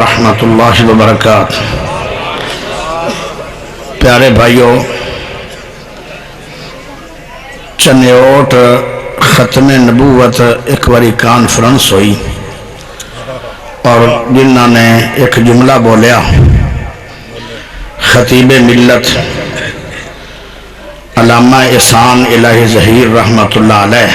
رحمۃ اللہ وبرکاتہ۔ پیارے بھائیوں، چنیوٹ ختم نبوت ایک باری کانفرنس ہوئی اور جنہوں نے ایک جملہ بولیا، خطیب ملت علامہ احسان الہی ظہیر رحمۃ اللہ علیہ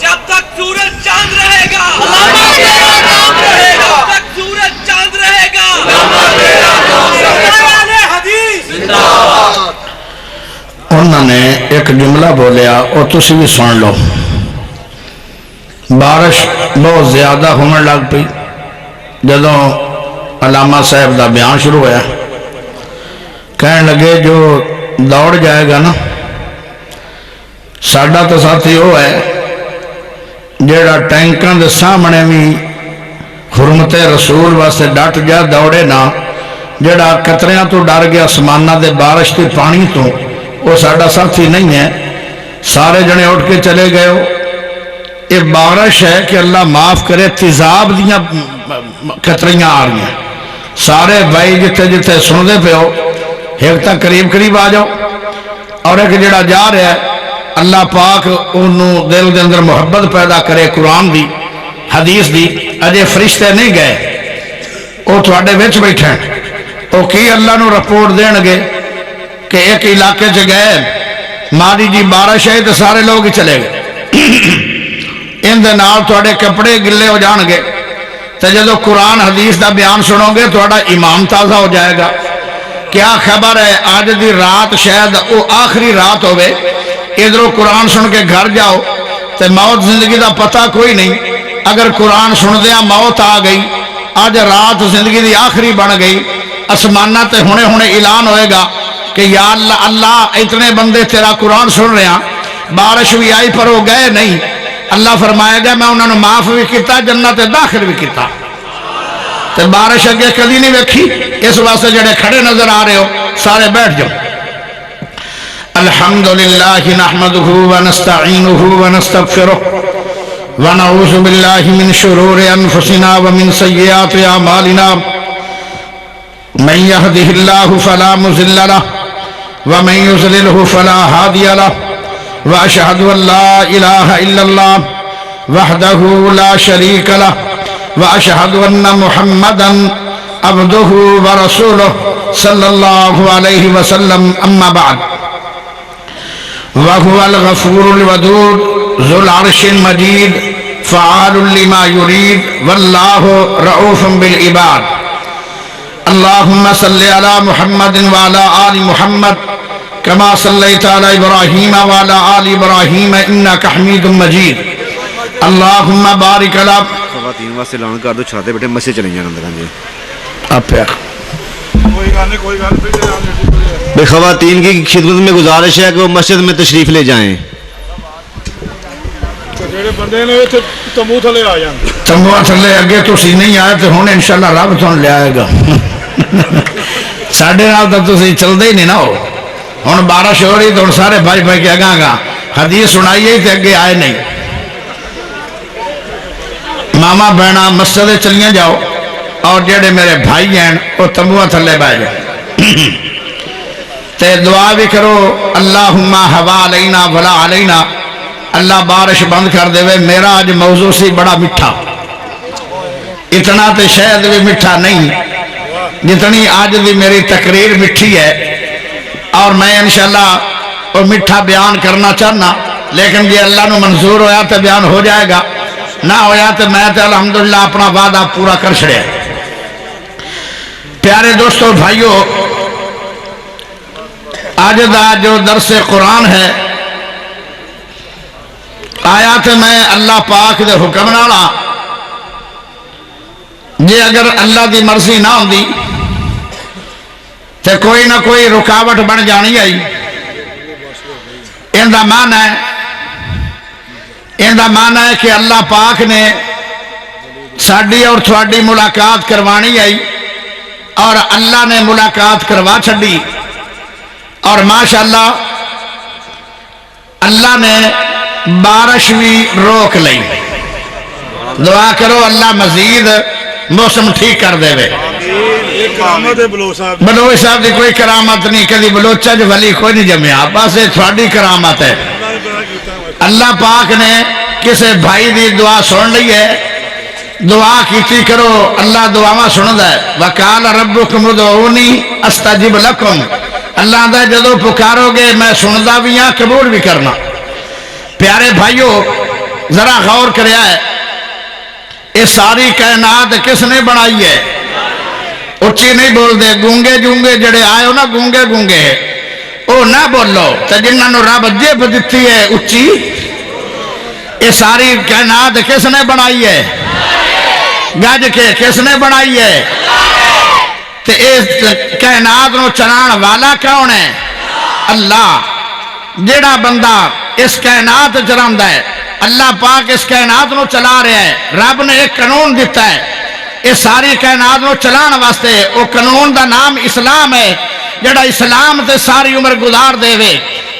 جب تک سورج چاند رہے گا، جب تک سورج چاند رہے گا، انہوں نے ایک جملہ بولیا اور تسی بھی سن لو۔ بارش بہت زیادہ ہونے لگ پئی جدوں علامہ صاحب دا بیان شروع ہوا، کہنے لگے جو دوڑ جائے گا نا، ساڈا تو ساتھی وہ ہے جیڑا ٹینکاں دے سامنے بھی حرمت رسول واسطے ڈٹ جا دوڑے نا، جیڑا قطریاں تو ڈر گیا آسمانہ دے بارش تے پانی تو، وہ ساڈا ساتھی نہیں ہے۔ سارے جنے اٹھ کے چلے گئے ہو۔ یہ بارش ہے کہ اللہ معاف کرے، تیزاب دیاں قطریاں آ رہی ہیں۔ سارے بھائی جتھے جتھے سندے پہ ہو، ایک تک قریب قریب آ جاؤ، اور ایک جڑا جا رہا ہے اللہ پاک انہوں دل دے اندر محبت پیدا کرے قرآن دی حدیث دی۔ اجے فرشتے نہیں گئے، وہ تھوڑے وچ بیٹھے ہیں، وہ کی اللہ نو رپورٹ دین گے کہ ایک علاقے چ گئے، ماری جی بارش ہے تو سارے لوگ ہی چلے گئے، ان دے نال تھوڑے کپڑے گلے ہو جان گے، تو جدو قرآن حدیث دا بیان سنو گے تھوڑا ایمان تازہ ہو جائے گا۔ کیا خبر ہے آج دی رات شاید وہ آخری رات ہوئے، ادھروں قرآن سن کے گھر جاؤ تو موت زندگی دا پتہ کوئی نہیں۔ اگر قرآن سن دیا موت آ گئی، آج رات زندگی دی آخری بن گئی، آسمانہ تے ہونے اعلان ہوئے گا کہ یا اللہ اللہ اتنے بندے تیرا قرآن سن رہے ہیں، بارش بھی آئی پر وہ گئے نہیں۔ اللہ فرمائے گا میں انہوں نے معاف بھی کیتا، جنت داخل بھی کیتا۔ تو بارش اگے کدی نہیں ویکھی، اس واسطے جڑے کھڑے نظر آ رہے ہو سارے بیٹھ جاؤ۔ الحمدللہ نحمدہ ونستعینہ ونستغفرہ ونعوذ باللہ من شرور انفسنا ومن سیئات اعمالنا، من یہدہ اللہ فلا مضل لہ ومن یضللہ فلا ہادی لہ، واشہد ان لا الہ الا اللہ وحدہ لا شریک لہ، واشہد ان محمدا عبدہ ورسولہ صلی اللہ علیہ وسلم۔ اما بعد، وهو الغفور الودود ذو العرش المجيد فعال لما يريد والله رؤوف بالعباد۔ اللهم صل على محمد وعلى آل محمد كما صليت على إبراهيم وعلى آل إبراهيم إنك حميد مجيد۔ اللهم بارك على خواتین واسطے اعلان کر دو، چھاتے بیٹھے مسجد چلیں جانا اندر۔ جی آپ بے خواتین کی خدمت میں گزارش ہے کہ وہ مسجد میں تشریف لے جائیں۔ تمبو تھلے اگے تسی نہیں آئے تو ہوں انشاءاللہ رب تھون لے آئے گا۔ ساڑھے نال تو تسی چل دے ہی نہیں نہ ہو، ہوں بارش ہو رہی تو سارے بھائی بھائی کے اگاں گا حدیث سنائیے تو اگے آئے نہیں۔ ماما بہنا مسجد چلیاں جاؤ، اور جڑے میرے بھائی ہیں وہ تمبو تھلے بہ جاؤ، تے دعا بھی کرو اللہم ہوا علینا ولا علینا، اللہ بارش بند کر دے۔ میرا آج موضوع سی بڑا مٹھا، اتنا تے شاید بھی مٹھا نہیں جتنی آج بھی میری تقریر مٹھی ہے، اور میں انشاءاللہ وہ مٹھا بیان کرنا چاہنا، لیکن جی اللہ نو منظور ہویا تو بیان ہو جائے گا، نہ ہویا تو میں تو الحمدللہ اپنا وعدہ پورا کر چھڑیا۔ پیارے دوستو بھائیو، آج دا جو درس قرآن ہے، آیات میں اللہ پاک دے حکم نالا جی اگر اللہ دی مرضی نہ ہوندی تو کوئی نہ کوئی رکاوٹ بن جانی آئی۔ ان دا معنی ہے کہ اللہ پاک نے ساڈی اور تھوڑی ملاقات کروانی آئی اور اللہ نے ملاقات کروا چھڈی اور ماشاءاللہ اللہ نے بارش بھی روک لئی. دعا کرو اللہ مزید موسم ٹھیک کر دے وے. بلوچ صاحب دی کوئی کرامت نہیں, کدی بلوچا جو ولی کوئی نہیں جمیا, بس یہ تھوڑی کرامت ہے. اللہ پاک نے کسے بھائی دی دعا سن لی ہے, دعا کیتی کرو, اللہ دعاواں سندا ہے. وقال ربکم ادعونی استجب لکم, اللہ دا جدو پکارو گے میں سندا بھی ہاں قبول بھی کرنا. پیارے بھائیو ذرا غور کریا ہے, یہ ساری کائنات کس نے بنائی ہے؟ اچھی نہیں بول دے, گونگے جونگے جڑے آئے ہو نا, گونگے گونگے او نہ بولو, تو جنہاں نو رب جیب دیتی ہے اچھی. یہ ساری کائنات کس نے بنائی ہے؟ گج کے کس نے بنائی ہے؟ تو اس کائنات نو چلان والا کون ہے؟ اللہ. جڑا بندہ اس کائنات چلاندا ہے, اللہ پاک اس کائنات نو چلا رہا ہے. رب نے ایک قانون دیتا ہے اس ساری کائنات نو چلان واسطے, وہ قانون دا نام اسلام ہے. جڑا اسلام تے ساری عمر گزار دے وے,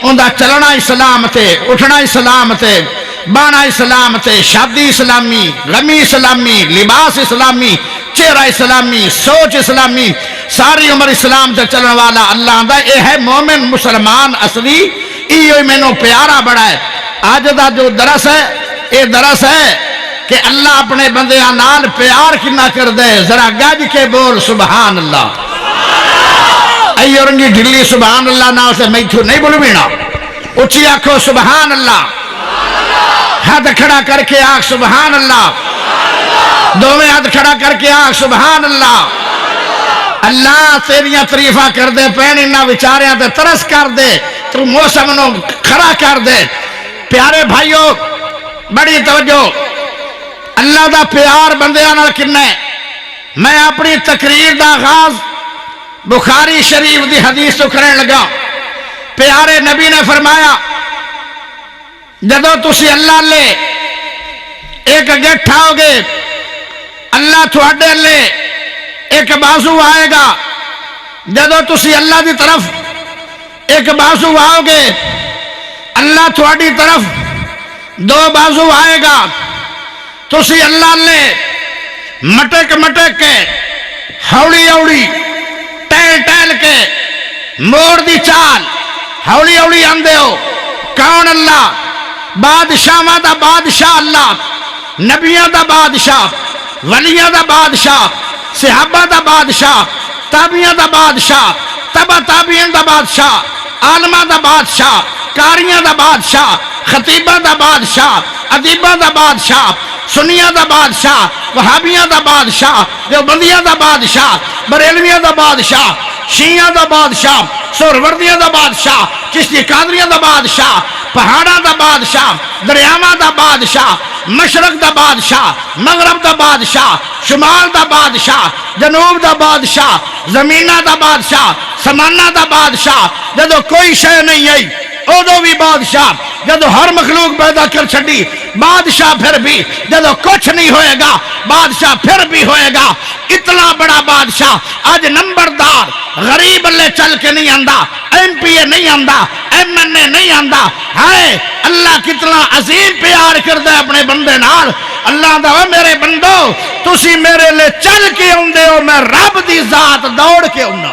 ان دا چلنا اسلام تے, اٹھنا اسلام تے, بانا اسلام تے, شادی اسلامی, غمی اسلامی, لباس اسلامی, چہرہ اسلامی, سوچ اسلامی, ساری عمر اسلام تے چلن والا اللہ دا اے ہے مومن مسلمان اصلی. ایو میں نو پیارا بڑا ہے. آج دا جو درس ہے, اے درس ہے کہ اللہ اپنے بندیاں نال پیار کنا کر دے. ذرا گج کے بول سبحان اللہ. ای اورنگی ڈھلی سبحان اللہ نال سے میں نہیں بولو بینا, اچھی آنکھو سبحان اللہ, ہاتھ کھڑا کر کے آنکھ سبحان اللہ, دوویں ہاتھ کھڑا کر کے آنکھ سبحان اللہ. اللہ تیریاں تعریفاں کر دے, پین انہاں وچاریاں تے ترس کر دے, تو موسم نو کھڑا کر دے. پیارے بھائیو بڑی توجہ, اللہ دا پیار بندیاں نال کنا ہے. میں اپنی تقریر دا آغاز بخاری شریف دی حدیث تو کرنے لگا. پیارے نبی نے فرمایا جدو تسی اللہ لے ایک گیٹ آؤ گے, اللہ تھوڑے لے ایک بازو آئے گا. جدو تسی اللہ دی طرف ایک بازو آؤ گے, اللہ تھوڑی طرف دو بازو آئے گا. تسی اللہ لے مٹک مٹک کے, ہوڑی ہوڑی, ٹہل ٹہل کے, موڑ دی چال, ہوڑی ہوڑی آندے ہو. کون اللہ؟ بادشاہ دا بادشاہ اللہ, نبیوں دا بادشاہ, ولیوں دا بادشاہ, صحابہ دا بادشاہ, تابعین دا بادشاہ, تبع تابعین دا بادشاہ, عالمہ دا بادشاہ, کاریاں دا بادشاہ, خطیبہ دا بادشاہ, ادیبہ دا بادشاہ, سنیہ دا بادشاہ, وہابیہ دا بادشاہ, دیوبندیہ دا بادشاہ, بریلویہ دا بادشاہ, شیعہ دا بادشاہ, سہروردیہ دا بادشاہ, چشتی قادریہ دا بادشاہ, پہاڑا دا بادشاہ, دریاواں دا بادشاہ, مشرق دا بادشاہ, مغرب دا بادشاہ, شمال دا بادشاہ, جنوب دا بادشاہ, زمینہ دا بادشاہ, سمانہ دا بادشاہ. جدو کوئی شے نہیں آئی ادو بھی بادشاہ, جدو ہر مخلوق پیدا کر چھڑی بادشاہ, پھر بھی جدو کچھ نہیں ہوئے گا بادشاہ پھر بھی ہوئے گا. اتنا بڑا بادشاہ آج نمبردار غریب لے چل کے نہیں آندا, ایم پی اے نہیں آندا, ایم این اے نہیں آندا. ہائے اللہ کتنا عظیم پیار کردہ ہے اپنے بندے نال. اللہ دا میرے بندو تسی میرے لے چل کے آندے ہو, میں رب دی ذات دوڑ کے آنا.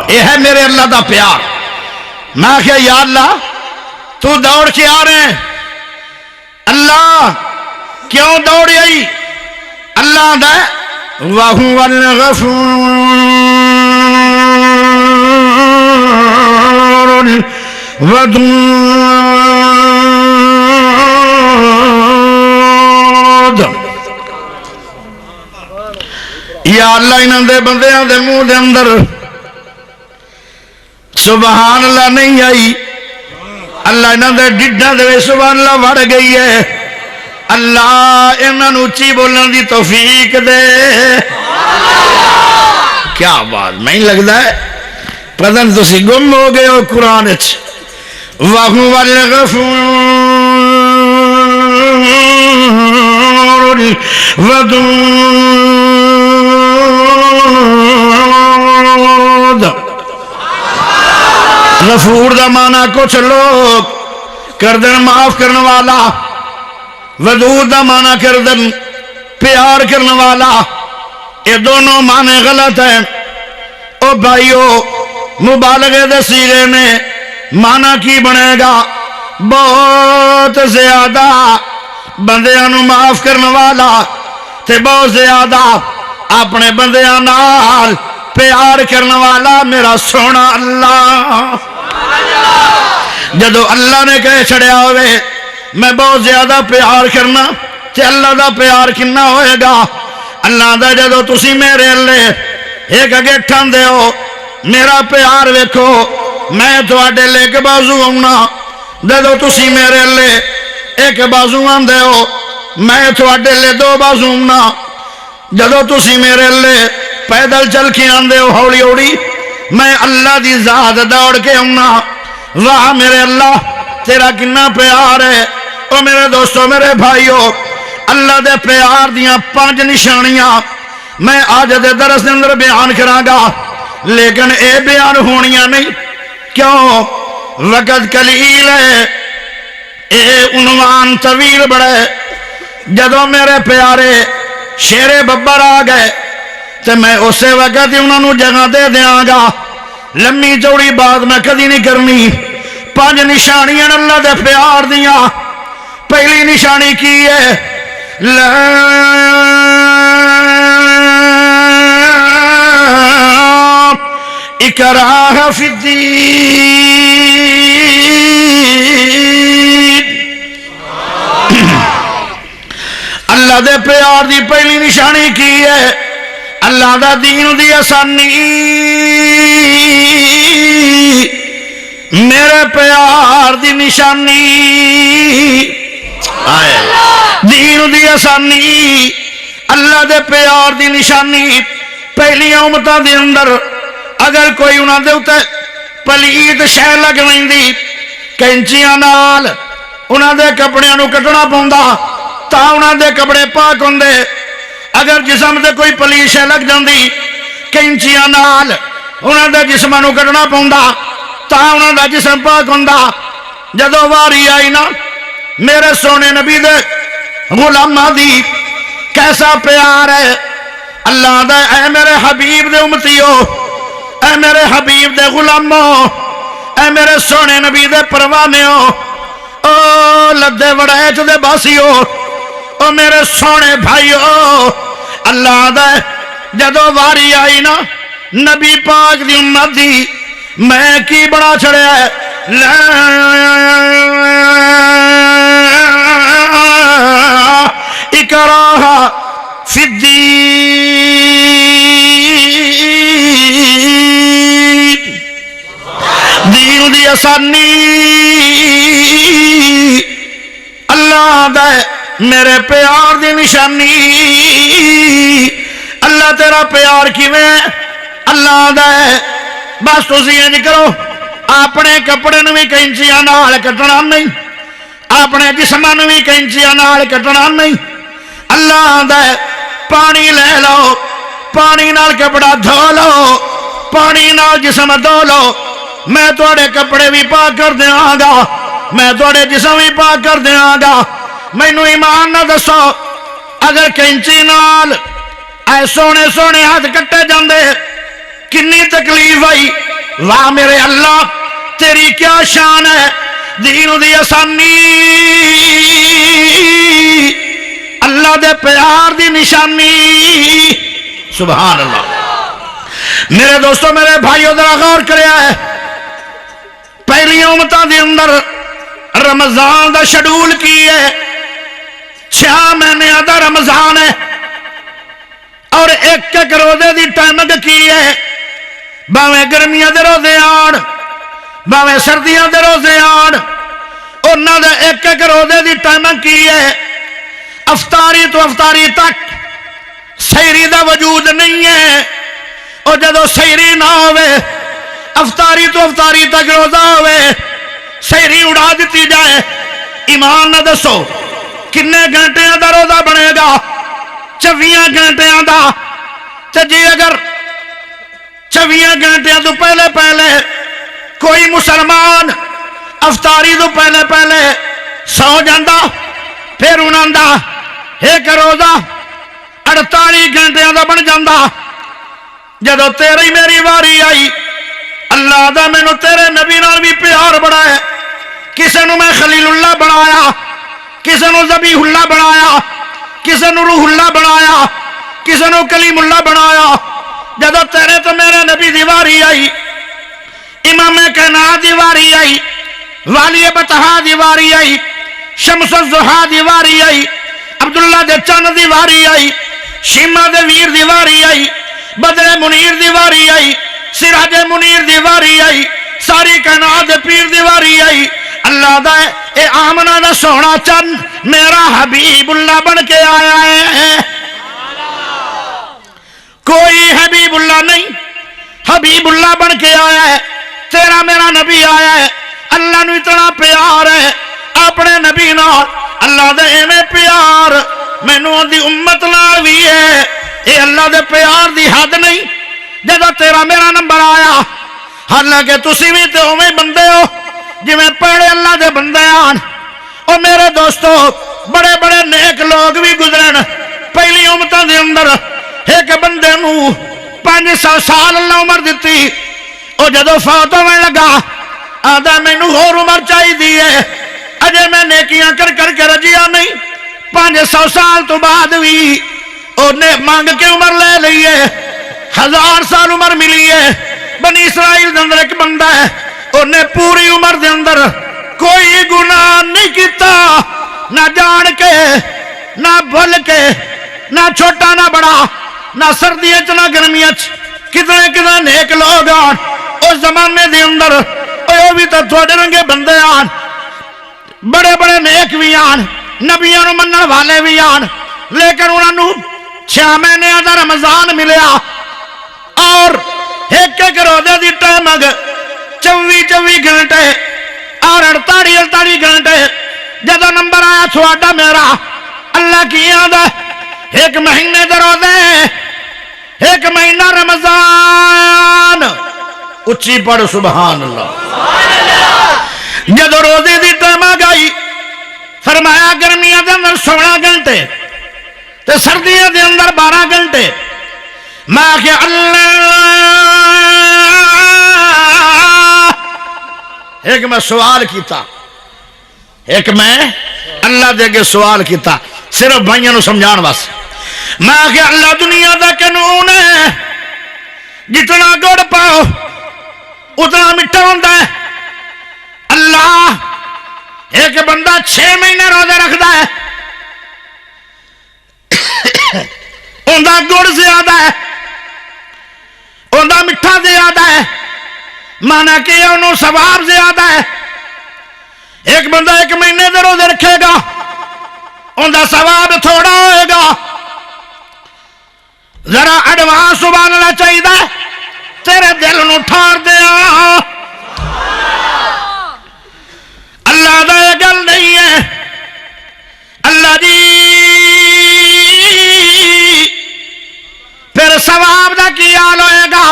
یہ ہے میرے اللہ دا پیار. میں کہ یا اللہ تو دوڑ کے آ رہے ہیں, اللہ کیوں دوڑی آئی؟ اللہ دا وَهُوَ الْغَفُورُ الْوَدُودُ. یا اللہ انہاں دے بندیاں دے منہ دے اندر سبحان اللہ نہیں آئی, اللہ انہاں دے ڈڈاں دے سبحان اللہ وڑ گئی ہے. اللہ انہاں نوں اچھی بولن دی توفیق دے. کیا بات, میں لگدا ہے پتہ نہیں تسی گم ہو گئے ہو قرآن وچ. وَهُوَ الْغَفُورُ ودود غفور دا معنی کچھ لوگ کردن معاف کرنے والا، ودود دا معنی کردن پیار کرنے والا، یہ دونوں معنی غلط ہیں۔ او بھائیو مبالغے دے صیغے نے معنی کی بنے گا؟ بہت زیادہ بندیاں نو معاف کرنے والا تے بہت زیادہ اپنے بندیاں نال پیار کرنے والا میرا سونا اللہ۔ جدو اللہ نے کہے چھڑیا ہوئے میں بہت زیادہ پیار کرنا تے اللہ دا پیار کنا ہوئے گا؟ اللہ دا جدو تسی میرے اللہ ایک اگیٹھن دے ہو میرا پیار ویکھو میں تواڈے لے کے بازو ہونا، جدو تسی میرے اللہ ایک بازو آندے ہو میں تواڈے لے دو بازو ہونا، جدو تسی میرے اللہ پیدل چل کے آندے ہو ہوڑی ہوڑی میں اللہ دی ذات دوڑ کے ہونا۔ واہ میرے اللہ تیرا کنا پیار ہے۔ او میرے دوستو میرے بھائیو اللہ دے پیار دیاں 5 نشانیاں میں آج دے درس دے اندر بیان کراں گا، لیکن اے بیان ہونیاں نہیں، کیوں؟ وقت قلیل ہے، اے عنوان طویل بڑے۔ جدو میرے پیارے شیر ببر آ گئے تو میں اسے وقت ہی انہوں نے جگہ دے دیاں گا، لمبی چوڑی بات میں کدی نہیں کرنی۔ 5 نشانیاں اللہ دے پیار دیاں۔ پہلی نشانی کی ہے لا اکراہ فی الدین۔ اللہ دے پیار دی پہلی نشانی کی ہے اللہ دا دین دی آسانی۔ میرے پیار دی نشانی دین دی آسانی، اللہ دے پیار دی نشانی۔ پہلی امتاں دے اندر اگر کوئی انہاں دے اُتے پلیت شے لگ ویندی کینچیاں نال انہاں دے کپڑیاں نو کٹنا پوندا تا انہاں دے کپڑے پاک ہوندے۔ اگر جسم دے کوئی پلیت شے لگ جاندی کینچیاں نال انہاں دے جسم نو کٹنا پوندا تا انہاں دا جسم پاک ہوندا۔ جدو واری آئی نا میرے سونے نبی دے غلاماں دی کیسا پیار ہے اللہ دا، اے میرے حبیب دے امتیو، اے میرے حبیب دے غلاموں، اے میرے سونے نبی دے پروانیو، او لدے وڑیچ دے باسیو، او میرے سونے بھائیو، اللہ دا جدو واری آئی نا نبی پاک دی امت دی میں کی بڑا چھڑیا ہے لا اکراہ فی الدین۔ دین دی آسانی اللہ دے میرے پیار دی نشانی۔ اللہ تیرا پیار کیویں؟ اللہ دے بس تسی انج کرو اپنے کپڑے نو بھی کینچیاں نال کٹنا نہیں، اپنے جسماں نو بھی کینچیاں نال کٹنا نہیں۔ اللہ دے پانی لے لو، پانی نال کپڑا دھو لو، پانی نال جسم دھو لو، میں تواڈے کپڑے بھی پاک کر دیاں گا، میں تواڈے جسم بھی پاک کر دیاں گا۔ مینوں ایمان نہ دسو اگر کینچی نال اے سونے سونے ہاتھ کٹے جاندے کنی تکلیف آئی؟ واہ میرے اللہ تیری کیا شان ہے، دین دی آسانی اللہ دے پیار دی نشانی۔ سبحان اللہ۔ میرے دوستو میرے بھائیو ذرا غور کریا ہے، پہلی امتاں دے اندر رمضان دا شیڈول کی ہے، 6 مہینے دا رمضان ہے اور ایک روزے دی ٹائمنگ کی ہے، باویں گرمیاں دے روزے آن باویں سردیاں دے روزے آن، انہاں دے ایک روزے دی ٹائمنگ کی ہے۔ افطاری تو افطاری تک سحری دا وجود نہیں ہے، اور جدو سحری نہ ہوئے افطاری تو افطاری تک روزہ ہوئے سحری اڑا دیتی جائے، ایمان نہ دسو کنے گھنٹے دا روزہ بنے گا؟ 24 گھنٹیاں دا تے جی اگر 24 گھنٹیاں تو پہلے پہلے کوئی مسلمان افطاری تو پہلے پہلے سو جاندہ پھر انہاں دا ایک روزہ 48 گھنٹیاں دا بن جاندہ جدو تیری میری واری آئی اللہ دا میں نو تیرے نبی نال بھی پیار بڑھائے کسے نو میں خلیل اللہ بڑھایا کسے نو ذبیح اللہ بڑھایا کسے نو روح اللہ بڑھایا کسے نو کلیم اللہ بڑھایا جدو تیرے تو میرے نبی دیواری آئی امام کائنات دیواری آئی والی بطحا دیواری آئی شمس الضحا دیواری آئی عبداللہ دے چند دیواری آئی شیمہ دے ویر دیواری آئی بدر منیر دیواری آئی سراج منیر دیواری آئی ساری کائنات دے پیر دیواری آئی اللہ دا اے آمنہ دا سونا چند میرا حبیب اللہ بن کے آیا ہے کوئی حبیب اللہ نہیں حبیب اللہ بن کے آیا ہے تیرا میرا نبی آیا ہے اللہ نو اتنا پیار ہے اپنے نبی نال اللہ دے ایویں پیار مینوں دی امت نال بھی ہے اے اللہ دے پیار دی حد نہیں جدو تیرا میرا نمبر آیا حالانکہ تسی بھی تے اوویں بندے ہو جویں پہلے اللہ دے بندے آن او میرے دوستو بڑے بڑے نیک لوگ بھی گزرن پہلی امتاں دے اندر ایک بندے نو 500 سال اللہ عمر دیتی او جدو فوت ہونے لگا آدھا مینوں اور عمر چاہی دی ہے اجے میں نیکیاں کر کر کے رجیا نہیں 500 سال تو بعد بھی انہیں مانگ کے عمر لے لئیے 1000 سال عمر ملی ہے بنی اسرائیل دے اندر ایک بندہ ہے انہیں پوری عمر دے اندر کوئی گناہ نہیں کیتا نہ جان کے نہ بھول کے نہ چھوٹا نہ بڑا نہ سردیاں چ نہ گرمیاں چ کتنے کتنے نیک لوگ آن اس زمانے دے اندر وہ بھی تو تھوڑے رنگے بندے آن بڑے بڑے نیک بھی آن نبیوں نو منن والے بھی آن لیکن انہوں نے 6 مہینے دا رمضان ملیا اور ایک ایک روزے دی ٹائم 24 گھنٹے اور 48 گھنٹے جدو نمبر آیا تھوڑا میرا اللہ کی یاد ہے 1 مہینے دے روزے 1 مہینہ رمضان اچھی پڑھ سبحان اللہ جدو روزے دی ٹائم آ گئی فرمایا گرمیاں دے اندر 16 گھنٹے تے سردیاں دے اندر 12 گھنٹے میں کہ اللہ ایک میں سوال کیتا ایک میں اللہ دے کے سوال کیتا صرف بھائیوں سمجھان واسطے میں کہ اللہ دنیا دا قانون ہے جتنا گڑ پاؤ اتنا مٹھا ہوندا ہے اللہ ایک بندہ 6 مہینے روزے رکھدا ہے اوندا گڑ زیادہ ہے اوندا مٹھا زیادہ ہے مانا کہ انہوں ثواب زیادہ ہے ایک بندہ 1 مہینے دے روزے رکھے گا اوندا ثواب تھوڑا ہوئے گا ذرا ایڈوانس سبحان اللہ چاہیے تیرے دل نو ٹھار دیا اللہ دا یہ گل نہیں ہے اللہ جی پھر ثواب دا کی حال ہوئے گا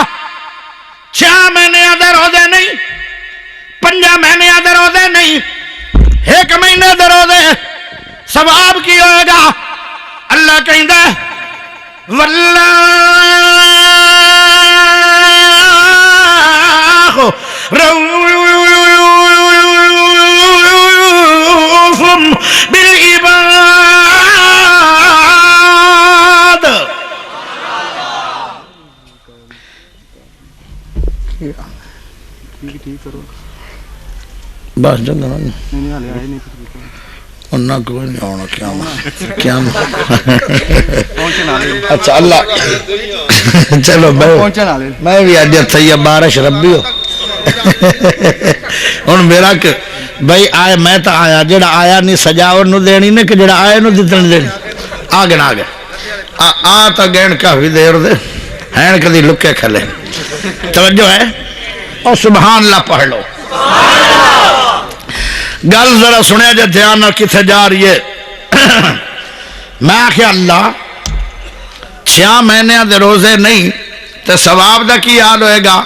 6 مہینے دے روزے نہیں 5 مہینے دے روزے نہیں 1 مہینے دے روزے ثواب کی ہوئے گا اللہ کہندا واللہ رؤوف بالعباد بس جنگا انہا کوئی نہیں ہونا کیا اچھا اللہ چلو میں بھی آجت تھا بارش ربی ہو ان میرا کہ بھائی آئے میں تا آیا جڑا آیا نہیں سجاور نو دینی نے کہ جڑا آئے نو دیتن دینی آگن آگے آتا گین کافی دیر دے ہین کدی لکے کھلے توجہ ہے اور سبحان اللہ پڑھ لو گل ذرا سنے جا دھیان کتے جا رہی ہے میں کہ اللہ 6 مہینے دے روزے نہیں تے ثواب دا کی حال ہوئے گا؟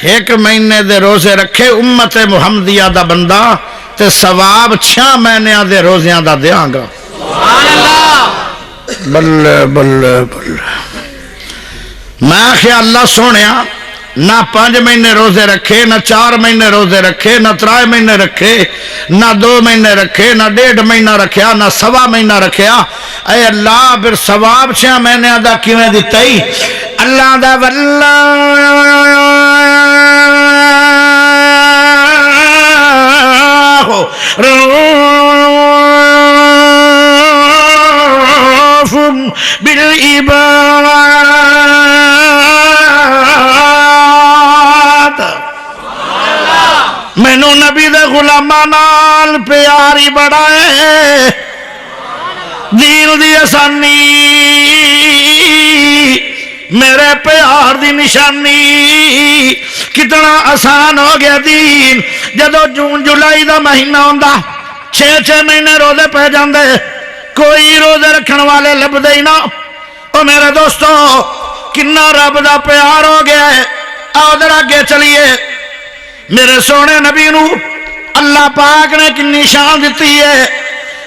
1 مہینے دے روزے رکھے امت محمدیہ دا بندہ تے ثواب 6 مہینے دے روزیاں دا دیاں گا. بلے بلے بلے. میں خیال اللہ سونیا نہ 5 مہینے روزے رکھے، نہ 4 مہینے روزے رکھے، نہ 3 مہینے رکھے، نہ 2 مہینے رکھے، نہ 1.5 مہینہ رکھیا، نہ 1.25 مہینہ رکھیا. اے اللہ پھر ثواب 6 مہینے دا کیویں دتا ہی؟ اللہ دا واللہ رؤوف بالعباد. مینو نبی دے غلاماں نال پیاری بڑا ہے، دین دی آسانی میرے پیار دی نشانی. کتنا آسان ہو گیا دین. جدو جون جولائی دا مہینہ ہوندا 6 مہینے روزے پہ جاندے، کوئی روزے رکھن والے لبدے ہی نہ. او میرے دوستو کنا رب دا پیار ہو گیا ہے. آؤ ذرا آگے چلیے. میرے سونے نبی نو اللہ پاک نے کنی شان دیتی ہے.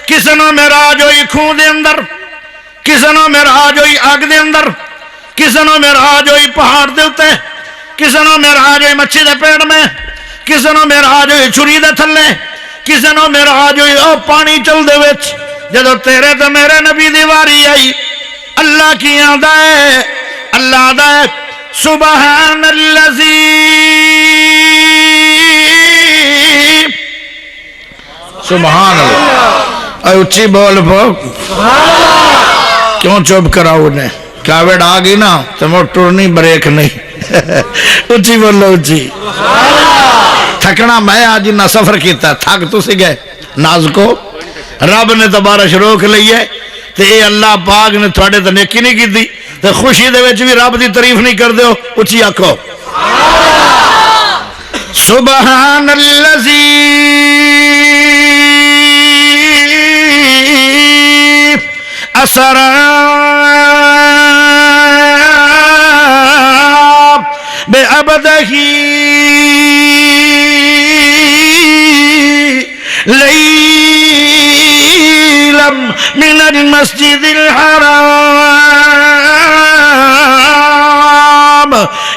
کسی نو معراج ہوئی خون دے اندر، کسی نو معراج ہوئی اگ دے اندر، کسی نو معراج ہوئی پہاڑ دے اوتے، کسی نو معراج ہوئی مچھی دے پیڑ میں، کسی نو معراج ہوئی چھری دے تھلے، کسی نو معراج ہوئی او پانی چل دے وچ. جدو تیرے تے میرے نبی دی واری آئی اللہ کی آندا ہے، اللہ آندا ہے سبحان اللذی. سبحان اللہ. اے اچھی بول پو. کیوں چوب کراؤ انہیں؟ کاوڑ آ گئی نا تو موٹر نہیں بریک نہیں. اچھی بولو اچھی. تھکنا میں آج نہ سفر کیتا تھک تو سی گئے ناز کو رب نے تو بارش روک لئیے تے اے اللہ پاک نے تھوڑے تو نیکی نہیں کی دی تے خوشی دے وچ بھی رب دی تعریف نہیں کر دیو. اچھی آکھو سبحان اللذی اسرا بے عبدہی لیلا من المسجد الحرام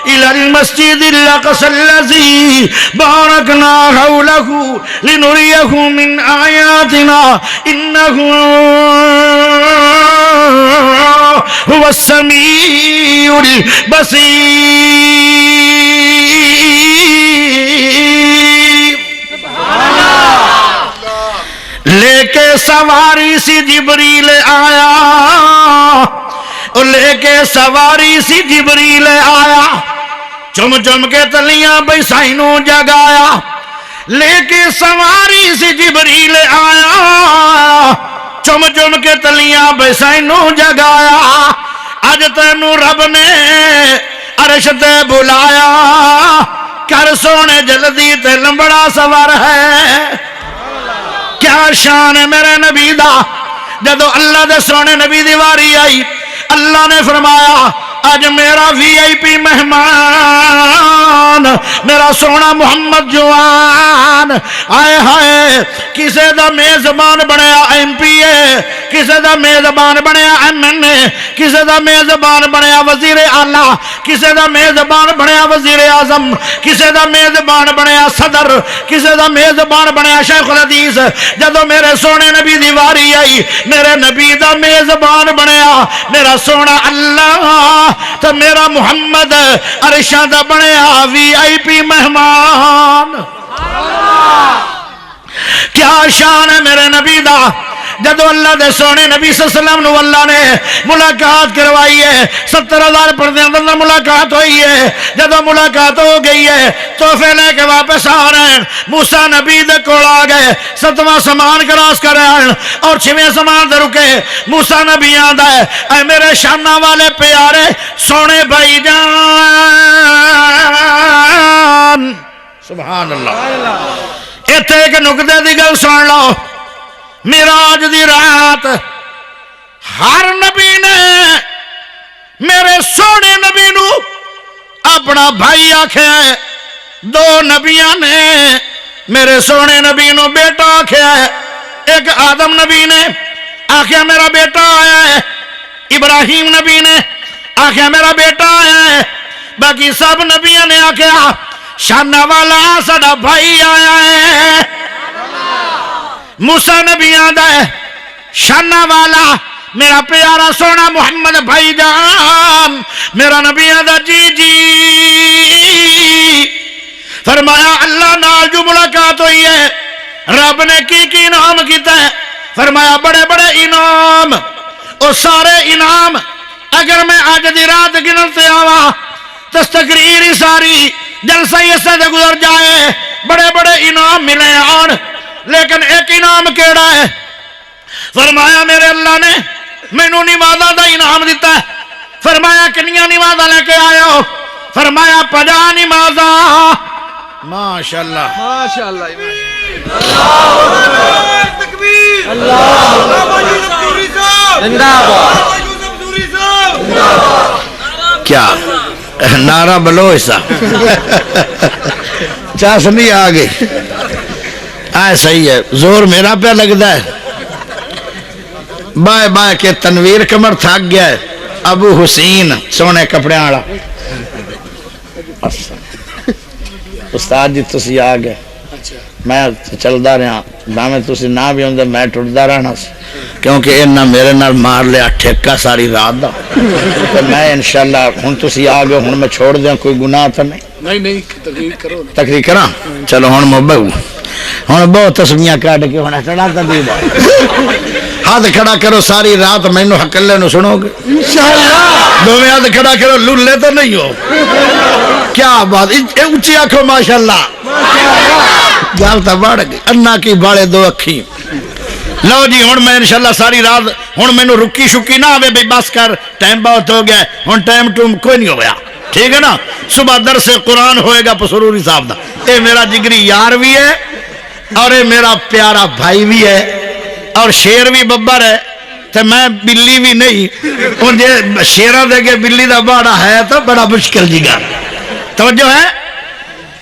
إلى المسجد الأقصى الذي باركنا حوله لنريه من آياتنا إنه هو السميع البصير. لے کے سواری سی جبریل آیا، لے کے سواری سی جبریل آیا، چم چم کے تلیاں بھئی سائنوں جگایا. لے کے سواری سی جبریل آیا، چم چم کے تلیاں بھئی سائنوں جگایا. اج تینوں رب نے عرش تے بلایا، کر سونے جلدی تے لمبڑا سوار ہے. کیا شان ہے میرے نبی دا. جدو اللہ دے سونے نبی دی واری آئی اللہ نے فرمایا آج میرا وی آئی پی مہمان میرا سونا محمد جوان آئے ہائے کسے دا میزبان بنیا ایم پی اے، کسے دا میزبان بنیا ایم این اے، کسے دا میزبان بنیا وزیر اعلیٰ، کسے دا میزبان بنیا وزیر اعظم، کسے دا میزبان بنیا صدر، کسے دا میزبان بنیا شیخ الحدیث. جدو میرے سونے نبی دی واری آئی میرے نبی دا میزبان بنیا میرا سونا اللہ تو میرا محمد عرشاں دا بنیا وی آئی پی مہمان. کیا شان ہے میرے نبی دا. جدو اللہ دے سونے نبی صلی اللہ علیہ وسلم نو اللہ نے ملاقات کروائی ہے 70,000 پردے اندر ملاقات ہوئی ہے. جدو ملاقات ہو گئی ہے تحفے لے کے واپس آ رہے ہیں. موسیٰ نبی دے کول آ گئے 7واں سمان کراس کر رہے ہیں اور 6ویں سمان دے رکے. موسیٰ نبی آندا ہے اے میرے شانہ والے پیارے سونے بھائی جان سبحان اللہ. ایتھے ایک نقطے دی گل سن لو. معراج دی رات ہر نبی نے میرے سونے نبی نو اپنا بھائی آکھیا ہے، دو نبیاں نے میرے سونے نبی نو بیٹا آکھیا ہے۔ ایک آدم نبی نے آکھیا میرا بیٹا آیا ہے، ابراہیم نبی نے آکھیا میرا بیٹا آیا ہے، باقی سب نبیاں نے آکھیا شانہ والا ساڈا بھائی آیا ہے۔ موسیٰ نبی آندا ہے شانہ والا میرا پیارا سونا محمد بھائی جان، میرا نبی آندا جی جی۔ فرمایا اللہ نال جو ملاقات ہوئی ہے رب نے کی انعام کیتا ہے؟ فرمایا بڑے بڑے انعام، اور سارے انعام اگر میں آج دی رات گنتے آوا تو تقریر ہی ساری جلسہ ہی اس سے گزر جائے۔ بڑے بڑے انعام ملے آن، لیکن ایک انعام کیڑا ہے؟ فرمایا میرے اللہ نے مینوں نمازاں دا انعام دیتا ہے۔ فرمایا کنیاں نمازاں لے کے آئے ہو؟ فرمایا 50 نمازاں۔ ماشاءاللہ ماشاءاللہ تکبیر کیا نعرہ بلو ایسا چاسنی آ گئی آئے صحیح ہے، زور میرا پہ لگتا ہے۔ بائے بائے کے تنویر کمر تھک گیا ہے، ابو حسین سونے کپڑے آڑا استاد جی تسی آ گئے، میں چلدا رہا دامے تسی نہ بھی ہوندے میں ٹردا رہنا سی، کیونکہ انہاں میرے نال مار لیا ٹھیکا ساری رات دا۔ میں انشاءاللہ ہن تسی آ گئے، ہن میں چھوڑ دیاں، کوئی گناہ تو نہیں تقریر کرو تقریر کراں؟ چلو ہن مبہو ہن بہت تسمیاں کاٹ کے ہونا چڑھا تدیب ہاتھ کھڑا کرو، ساری رات مینوں حکلے نو سنو گے انشاءاللہ۔ دو میں ہاتھ کھڑا کرو، لولے تو نہیں ہو؟ کیا بات، اونچی آنکھو ماشاءاللہ، گل تو بڑھ گئی، انا کی باڑے دو اکھی۔ لو جی ہن میں انشاءاللہ ساری رات ہن مینوں رکی شکی نہ آوے بھی بس کر ٹائم بہت ہو گیا، ہن ٹائم ٹوم کوئی نہیں ہویا، ٹھیک ہے نا؟ صبح درس قرآن ہوئے گا پسروری صاحب دا، اے میرا جگری یار بھی ہے اور اے میرا پیارا بھائی بھی ہے اور شیر بھی ببر ہے، تو میں بلی بھی نہیں، اور جے شیرہ دے کے بلی دا باڑا ہے تو بڑا مشکل جی گا۔ توجہ ہے؟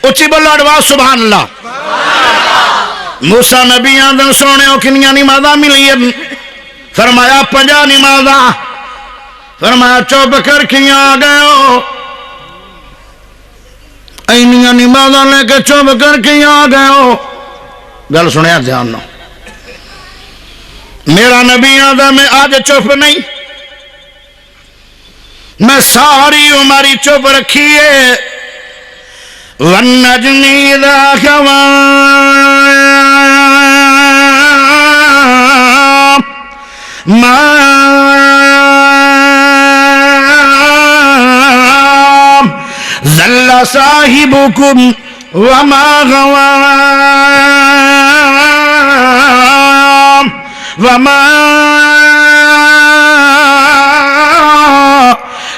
اچھی بولو اڈواز سبحان اللہ۔ موسیٰ نبی آدم سونے ہو کنیاں نمازاں ملی ہیں؟ فرمایا 50 نمازاں۔ فرمایا چوب کر کیاں آ گئے ہو؟ اینیاں نمازاں لے کے چوب کر کیاں آ گئے ہو؟ گل سنیا دھیان نو، میرا نبی آدم میں آج چپ نہیں، میں ساری عمری چپ رکھی ہے۔ وَالنَّجْمِ إِذَا هَوَىٰ مَا ضَلَّ صَاحِبُكُمْ وَمَا غَوَىٰ وَمَا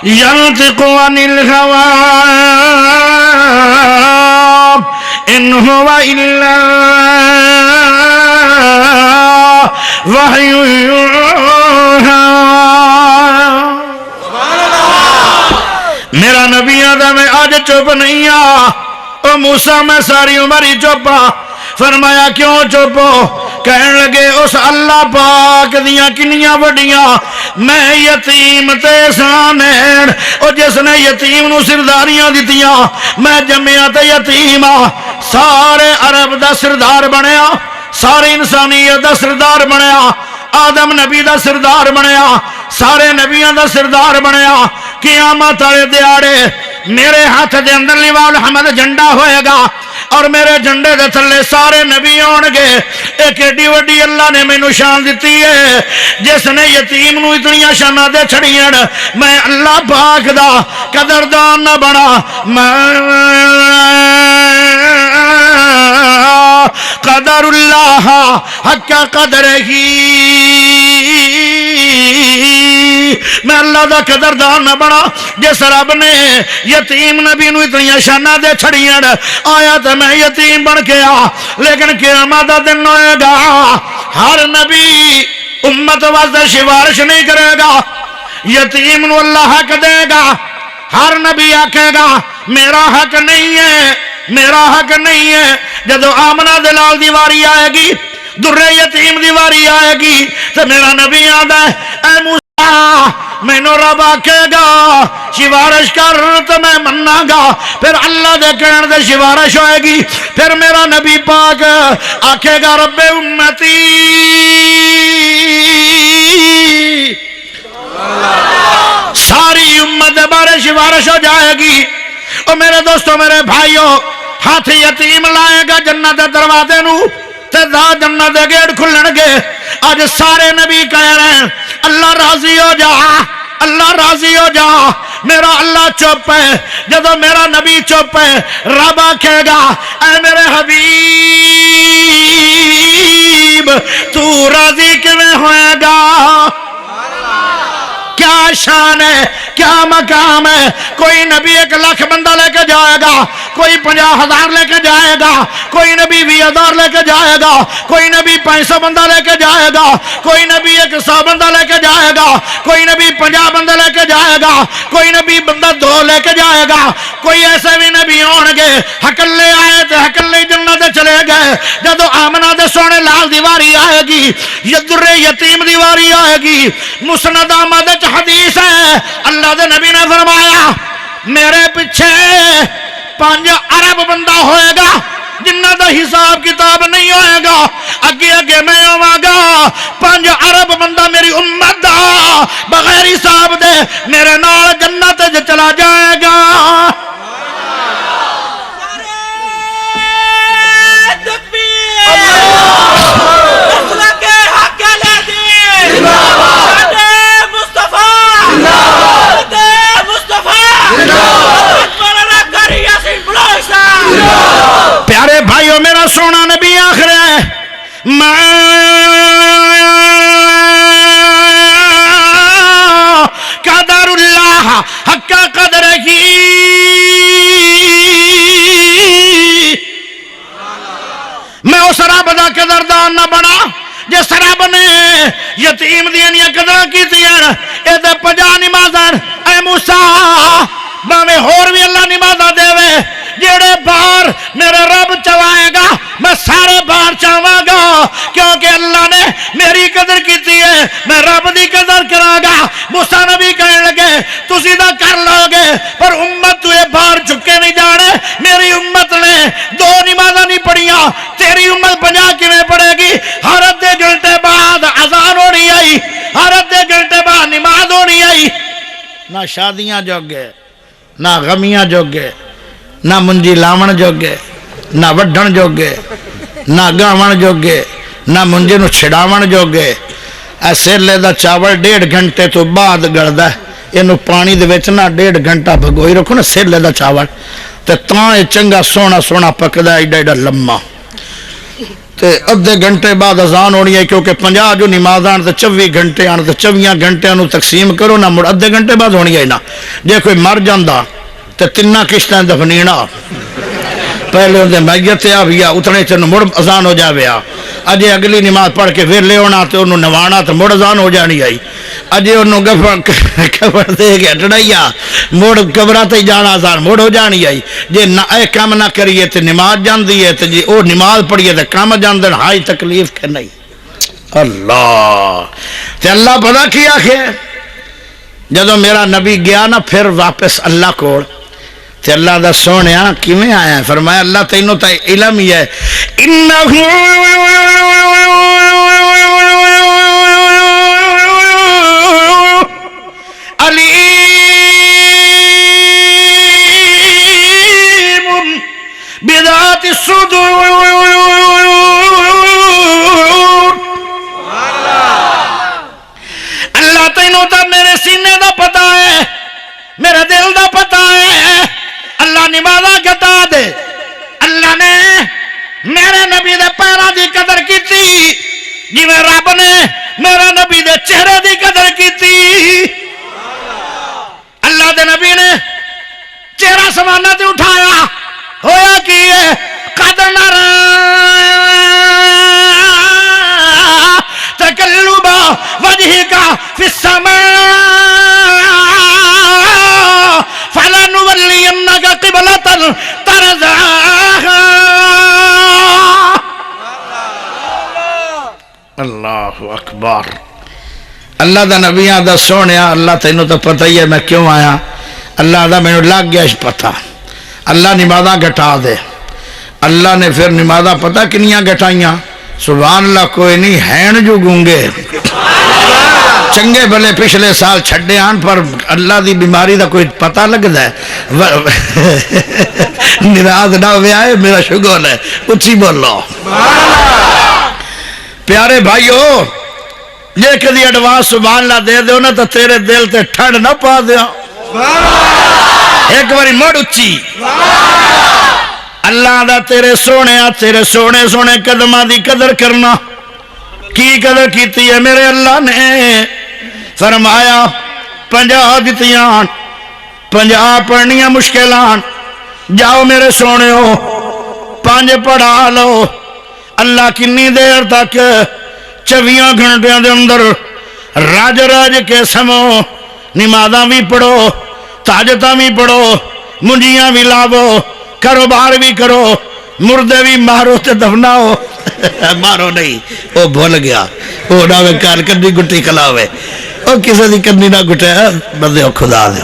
يَنطِقُ عَنِ الْهَوَىٰ إِنْ هُوَ إِلَّا وَحْيٌ يُوحَىٰ۔ میرا نبی آدم میں آج چپ نہیں آ، او موسیٰ میں ساری عمری چپا۔ فرمایا کیوں چپو؟ کہنے لگے اس اللہ پاک دیاں کنیاں وڈیاں میں یتیم تے سانین، اور جس نے یتیم نو سرداریاں دیتیاں میں جمعیاں تے یتیماں، سارے عرب دا سردار بنیا، سارے انسانیت دا سردار بنیا، آدم نبی دا سردار بنیا، سارے نبیاں دا سردار بنیا۔ قیامت والے دیاڑے میرے ہاتھ دے اندر لواء الحمد جھنڈا ہوئے گا اور میرے جھنڈے دے تھلے سارے نبی ہون گے۔ ایک ایڈی وڈی اللہ نے مینوں شان دیتی ہے، جس نے یتیم نو اتنیاں شاناں دے چھڑیاں، میں اللہ پاک دا قدردان نہ بنا، میں قدر اللہ حق قدر ہی، میں اللہ دا قدردان نہ بنا جس رب نے یتیم نبی نو اتنی شانہ دے چھڑیاں، آیا تو میں یتیم بن کے آ، لیکن قیامت دا دن ہوئے گا ہر نبی امت واسطے سفارش نہیں کرے گا، یتیم نو اللہ حق دے گا۔ ہر نبی آکھے گا میرا حق نہیں ہے، میرا حق نہیں ہے۔ جدو آمنہ دلال دیواری آئے گی، در یتیم دیواری آئے گی، تو میرا نبی آدھا ہے اے موسیٰ مینو رب آکھے گا سفارش کر تو میں مننا گا، پھر اللہ دے کہن دے سفارش ہوئے گی۔ پھر میرا نبی پاک آکھے گا رب امتی ساری امت بارے سفارش ہو جائے گی۔ اور میرے دوستوں میرے بھائیوں، ہاتھ یتیم لائے گا جنت دے دروازے نو تے دا جنت دے گیٹ کھلن گے۔ آج سارے نبی کہہ رہے ہیں اللہ راضی ہو جا، اللہ راضی ہو جا، میرا اللہ چپ ہے۔ جدو میرا نبی چپ ہے، رب آکھے گا اے میرے حبیب تو راضی کیویں ہوئے گا؟ کیا شان ہے، کیا مقام ہے؟ کوئی نبی 1 لاکھ بندہ لے کے جائے گا، کوئی 50,000 لے کے جائے گا، کوئی نبی 20,000 لے کے جائے گا، کوئی نبی 500 بندہ لے کے جائے گا، کوئی نبی 100 بندہ لے کے جائے گا، کوئی نبی 50 بندہ لے کے جائے گا، کوئی نبی بندہ 2 لے کے جائے گا۔ کوئی ایسے بھی نبی ہون گے ہکلے آئے تھے ہکلے جنت چلے گئے۔ جدو آمنہ دے سونے لال دیواری آئے گی، در یتیم دیواری آئے گی، مسند احمد حدیث ہے اللہ دے نبی نے فرمایا میرے پیچھے 5 ارب بندہ ہوئے گا جنہ دا حساب کتاب نہیں ہوئے گا، اگے اگے میں ہوا گا 5 ارب بندہ میری امت دا بغیر حساب دے میرے نال جنت چلا جائے گا۔ پیارے بھائیو میرا سونا نبی آخر ہے قدر اللہ حق قدر ہی، میں اس رب دا قدردان نہ بنا جس رب نے یتیم دیاں قدر کی تیار اے دے 50 نمازاں اے موسیٰ باویں ہور بھی اللہ نمازاں دے وے جیڑے بار میرے رب چوائے گا میں سارے بار چاہواں گا، کیونکہ اللہ نے میری قدر کیتی ہے میں رب دی قدر کرا گا۔ موسیٰ نبی کہنے لگے تسی دا کر لو گے پر امت تو یہ بار چکے نہیں جانے۔ میری امت نے 2 نمازاں نہیں پڑھیاں، تیری امت 50 کیویں پڑھے گی؟ ہر ادھے گھنٹے بعد اذان ہونی آئی، ہر ادھے گھنٹے بعد نماز ہونی آئی۔ نہ شادیاں جوگے، نہ غمیاں جوگے، نہ منجی لاون جوگے، نہ وڈھن جوگے، نہ گاون جوگے، نہ منجی نو چھڑاون جوگے۔ ایسے لے دا چاول 1.5 گھنٹے تو بعد گڑدا ہے، اینو پانی دے وچ نہ 1.5 گھنٹہ بھگوئی رکھو نا سیلے دا چاول تے تاں یہ چنگا سونا سونا پکدا ہے ایڈا لمما۔ تے ادھے گھنٹے بعد اذان ہونی ہے، کیونکہ 50 جو نماز آن تے 24 گھنٹے آن تے 24 گھنٹے نو تقسیم کرو نہ مڑ ادھے گھنٹے بعد ہونی ہے نا۔ جے کوئی مر جاندا تے 3 قسطاں دفنینا، پہلے اندے میت آ بھی اتنے چن مڑ اذان ہو جاوے آ، اجے اگلی نماز پڑھ کے ویلے ہونا تے انہوں نوانا تے مڑ اذان ہو جانی آئی، اجے انہوں قبر دے کے ہٹڑائی آ مڑ قبرہ تے جانا اذان مڑ ہو جانی آئی۔ جے اے کام نہ کریے تے نماز جاندی ہے تے جے او نماز پڑھیے تے کام جاندن ہائی تکلیف کے نہیں۔ اللہ تے اللہ پتہ کیا کہ جدو میرا نبی گیا نا پھر واپس اللہ کو تے اللہ دا سونیا کیویں آیا ہے؟ فرمایا اللہ تینوں تا علم ہی ہے انہو علیم بذات الصدور۔ اللہ تینوں تا میرے سینے دا پتہ ہے، میرے دل دا پتہ ہے۔ اللہ نمازہ گتا دے، اللہ نے میرے نبی دے پیرہ دی قدر کی تھی جی میں رب نے میرے نبی دے چہرے دی قدر کی تھی۔ اللہ دے نبی نے چہرہ سمانہ تے اٹھایا ہویا کی ہے قدر نہ تقلبا فی السماء فلنولینک قبلۃ ترضاها. اللہ اکبر. اللہ دا نبی آدھا سونیا اللہ تینوں تو پتہ ہی ہے میں کیوں آیا. اللہ آدھا میں نے لگ گیا اس پتہ. اللہ نمازاں گھٹا دے. اللہ نے پھر نمازاں پتہ کنیاں گھٹائیاں. سبحان اللہ. کوئی نہیں ہین جو گونگے چنگے بلے پچھلے سال چھڑے آن پر اللہ دی بیماری دا کوئی پتہ لگتا ہے. نراز نہ ہوئے آئے میرا شگول ہے. اچھی بولو. پیارے بھائیو یہ کدی ایڈوانس سبحان اللہ دے دیو نا تو تیرے دل تے ٹھنڈ نہ پا دیا. ایک باری مڑ اچھی. اللہ دا تیرے سونے سونے قدمہ دی قدر کرنا. کی قدر کیتی ہے میرے اللہ نے؟ فرمایا 50 دتیاں 50 پڑھنیاں مشکلان. جاؤ میرے سونے ہو 5 پڑھا لو. اللہ کنی دیر تک 24 گھنٹے دے اندر راج راج کے سمو نمازاں بھی پڑھو تہجداں بھی پڑھو منجیاں بھی لاو کاروبار بھی کرو مردے بھی مارو تے دفناؤ. مارو نہیں وہ بھول گیا. وہ نہ کال کنی گٹی کلاوے وہ کسی دی کنی نہ گٹے بندے خدا دے.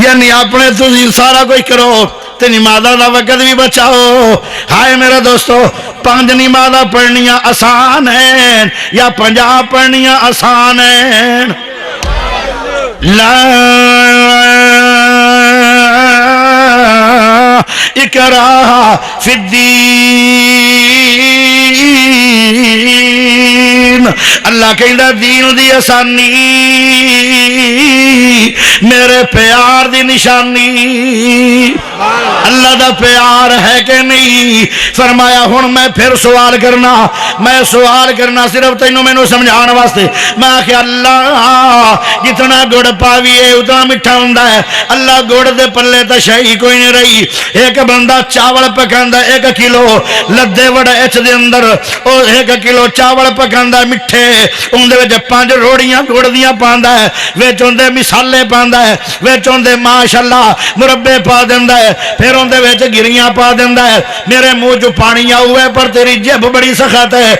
یعنی اپنے تسی سارا کوئی کرو تے نمازاں دا وقت بھی بچاؤ. ہائے میرے دوستو 5 نمازاں پڑھنیاں آسان ہیں یا 50 پڑھنیاں آسان ہیں؟ لا اکراہ فی الدین. اللہ کہندا دین دی آسانی میرے پیار دی نشانی. اللہ دا پیار ہے کہ نہیں؟ فرمایا ہن میں پھر سوال کرنا صرف تینوں میں سمجھان واسطے. میں کہ اللہ جتنا گڑ پاویے اتنا میٹھا ہوندا ہے. اللہ گڑ دے پلے تے شے کوئی نہیں رہی. ایک بندہ چاول پکاندا 1 کلو لدے وڑ اچ دے اندر او 1 کلو چاول پکاندا مٹھے اون دے وچ 5 روڑیاں گڑ دیاں پاندا ہے وچ اون دے مصالحے پاندا ہے وچ اون دے ماشاءاللہ مربے پا دیندا ہے پھر اون دے وچ گریاں پا دیندا ہے. میرے منہ چ پانی آوے پر تیری جب بڑی سخت ہے.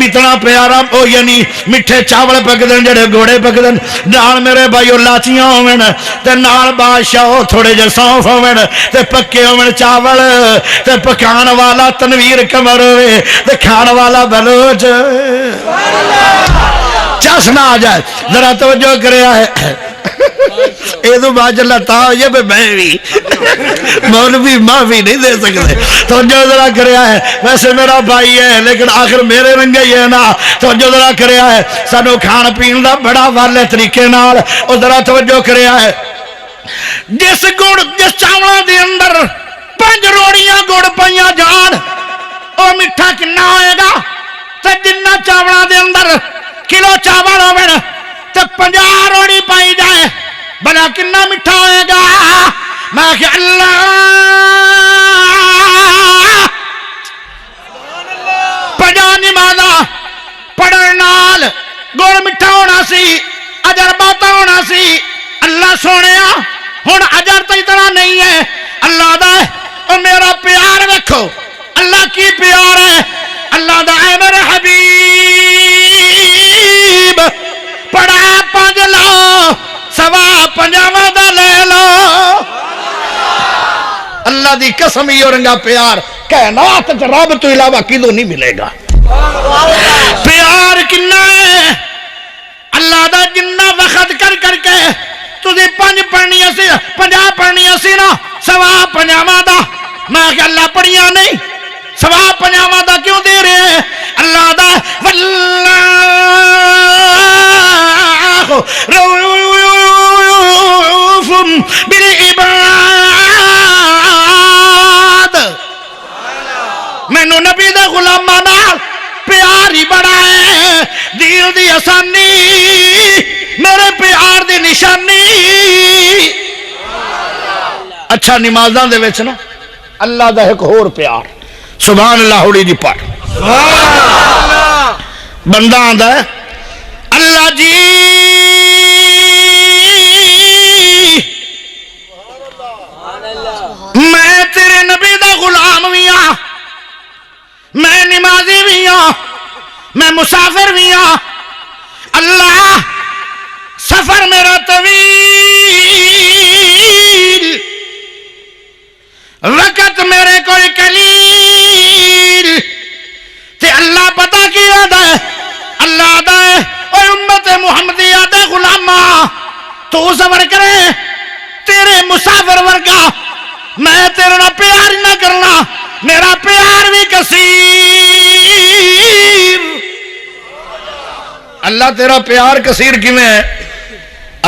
اتنا پیارا او یعنی میٹھے چاول پکدن جڑے گوڑے پکدن نال میرے بھائیو لاچیاں ہون تے نال بادشاہ تھوڑے جے سونف ہون تے پکے ہون چاول تے پکان والا تنویر قمر ہوئے تے کھان والا بلوچ. چسنا آ جائے ذرا توجہ کریا ہے. اے تو ماشاءاللہ تا یہ پہ میں بھی مولوی معافی نہیں دے سکتے. توجہ ذرا کریا ہے. ویسے میرا بھائی ہے لیکن آخر میرے رنگے ہی ہے نا. توجہ ذرا کریا ہے. سانو کھان پین دا بڑا والے طریقے نال او ذرا توجہ کریا ہے. جس چاولاں دے اندر 5 روڑیاں گڑ پائیاں جان او میٹھا کنا ہوئے گا؟ تے جنہ چاولاں دے اندر کلو چاول ہوئے تے 50 روڑی پائی جائے بلا کنا میٹھا ہوئے گا؟ میں کہ اللہ 50 نمازاں پڑھن نال گڑ میٹھا ہونا سی اجر باتا ہونا سی. اللہ سونیا ہن اجر تو اتنا نہیں ہے. اللہ دا او میرا پیار ویکھو. اللہ کی پیار ہے. اللہ دا اے میرے حبیب پڑھا 5 لو سوا 50 دا لے لو. اللہ دی قسم ہی رنگا پیار کائنات تے رب تو علاوہ کدوں نہیں ملے گا. پیار کنا ہے اللہ دا جنہ وقت کر کے تُسی 5 پڑھنیاں سی 50 پڑھنیاں سی نا سوا 50 دا. میں کہ اللہ پڑھیاں نہیں سوا 50 دا کیوں دے رہے ہیں؟ اللہ دا واللہ رؤوف بالعباد. مینوں نبی دے غلاماں نال پیار ہی بڑا ہے. دین دی آسانی میرے پیار دی نشانی. اچھا نمازاں دے وچ نا اللہ دا ایک اور پیار. سبحان اللہ ہوڑی جی پڑھ. بندہ آندا ہے اللہ جی تو صبر کرے تیرے مسافر ورگا میں تیرے نہ پیار نہ کرنا میرا پیار بھی کثیر اللہ تیرا پیار کثیر کیویں ہے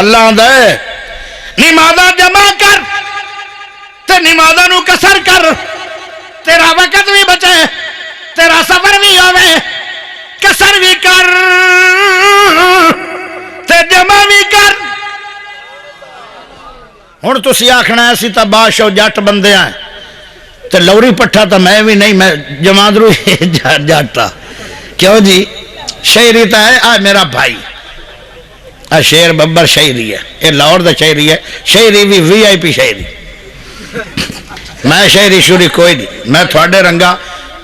اللہ آندا ہے نمازاں جمع کر تے نمازاں نو کسر کر تیرا وقت بھی بچے تیرا سفر بھی ہوے کسر بھی کر تے جمع بھی کر ہن تسی آکھنا اسی تا بادشاہ جٹ بندے ہیں تے لوری پٹھا تا میں بھی نہیں میں جمادرو جاٹا کیوں جی شاعری تا ہے آ میرا بھائی شیر ببر شاعری ہے یہ لاہور دا شاعری ہے شاعری بھی وی آئی پی شاعری میں شاعری شوری کوئی نہیں میں تھوڑے رنگا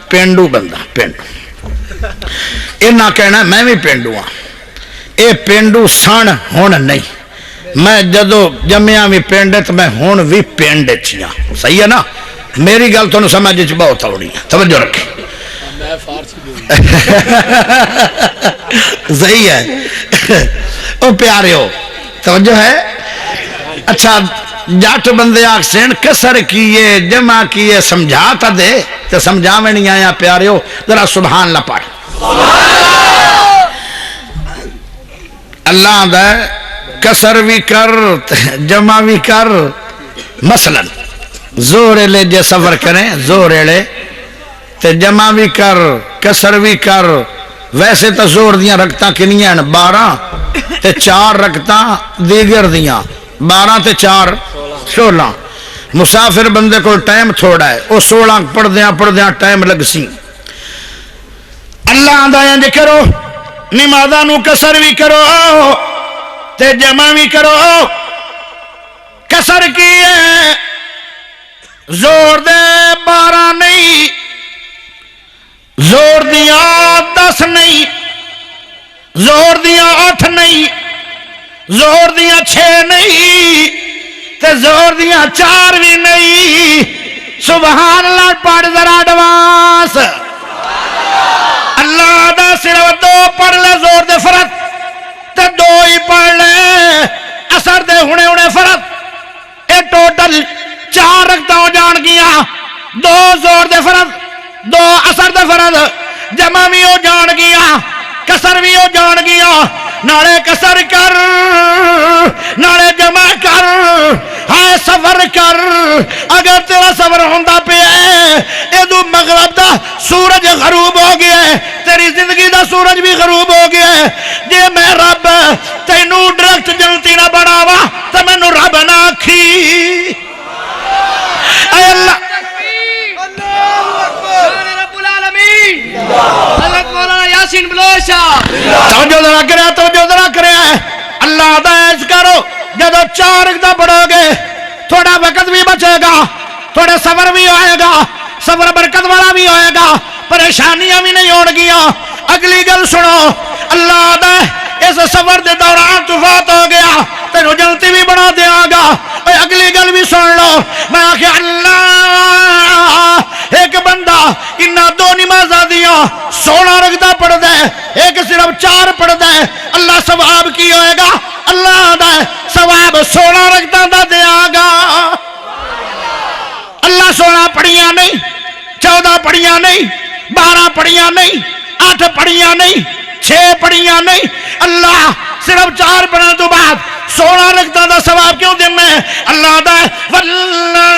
پینڈو بندہ پینڈو اینا کہنا میں بھی پینڈو ہاں اے پینڈو سن ہون نہیں میں جدو جمعیاں بھی پینڈے تو میں ہون بھی پینڈے چیاں صحیح ہے نا میری گل تو سمجھ بہت تھوڑی ہے توجہ رکھیں صحیح ہے او پیارے ہو توجہ ہے اچھا جٹ بندے آکسین کسر کیے جمع کیے سمجھا تا دے تو سمجھا میں نہیں آیا پیارے ہو ذرا سبحان اللہ پڑھ اللہ دے کسر بھی کر جمع بھی کر مثلا زور لے جے سفر کریں زور لے تے جمع بھی کر کسر بھی کر ویسے تو زور دیاں رکھتاں کنیاں 12 تے 4 رکھتاں دیگر دیاں 12 تے 4 16 مسافر بندے کو ٹائم تھوڑا ہے وہ 16 پڑھ دیاں ٹائم لگ سی اللہ آندائیں جے کرو نمازاں نو کسر بھی کرو تے جمع بھی کرو کسر کیے زور دے 12 نہیں زور دیاں 10 نہیں زور دیاں 8 نہیں زور دیاں 6 نہیں تے زور دیاں 4 بھی نہیں سبحان اللہ پڑھ ذرا ایڈوانس اللہ دا صرف 2 پڑھ لے زور دے فرض تے 2 ہی پڑھ لے اثر دے ہونے فرض اے ٹوٹل 4 رکھتا ہو جان گیا 2 زور دے فرض 2 اثر دے فرض جمع بھی ہو جان گیا کسر بھی ہو جان گیا نالے کسر کر نالے جمع کر ہائے سفر کر اگر تیرا سفر ہوندہ پہ ہے ایدو مغرب دا سورج غروب ہو گیا ہے تیری زندگی دا سورج بھی غروب ہو گیا ہے جے میں رب تینو ڈرکت جنتی نہ بڑھاوا تو میں نو رب نہ کھی اے اللہ حضرت مولانا یاسین بلوشا توجہ ذرا کرے اللہ عدائز کرو جدو 4 رکھتا پڑھو گے تھوڑا وقت بھی بچے گا تھوڑے سفر بھی ہوئے گا سفر برکت والا بھی ہوئے گا پریشانیاں بھی نہیں ہوڑ گیا اگلی گل سنو اللہ عدائز اس سفر دے دوران توفات ہو گیا تینو جلتی بھی بنا دیا گا اگلی گل بھی سن لو میں آکھے اللہ ایک بندہ انہا 2 نمازہ دیا 16 رکھتا پڑھ دے ایک صرف 4 پڑھ دے اللہ ثواب کی ہوئے گا اللہ دے ثواب 16 رکھتا دا دیا گا اللہ 16 پڑھیاں نہیں 14 پڑھیاں نہیں 12 پڑھیاں نہیں 8 پڑھیاں نہیں 6 پڑھیاں نہیں اللہ صرف 4 پڑھنے تو بعد 16 رکھتا دا ثواب کیوں دن میں اللہ دے واللہ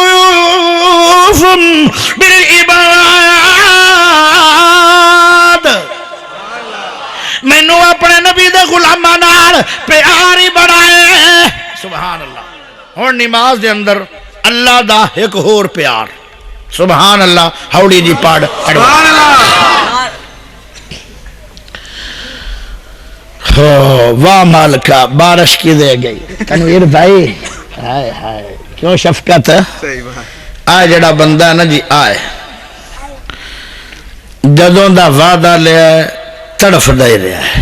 رؤوف بالعباد میں نو اپنے نبی دے غلامہ نال پیاری بڑھائے سبحان اللہ اور نماز دے اندر اللہ دا ایک اور پیار سبحان اللہ ہاؤڑی جی پاڑ سبحان اللہ واہ مالکہ بارش کی دے گئی تنویر بھائی ہائے ہائے کیوں شفقت ہے آئے جڑا بندہ ہے نا جی آئے جدوں دا وعدہ لیا ہے تڑف دے رہا ہے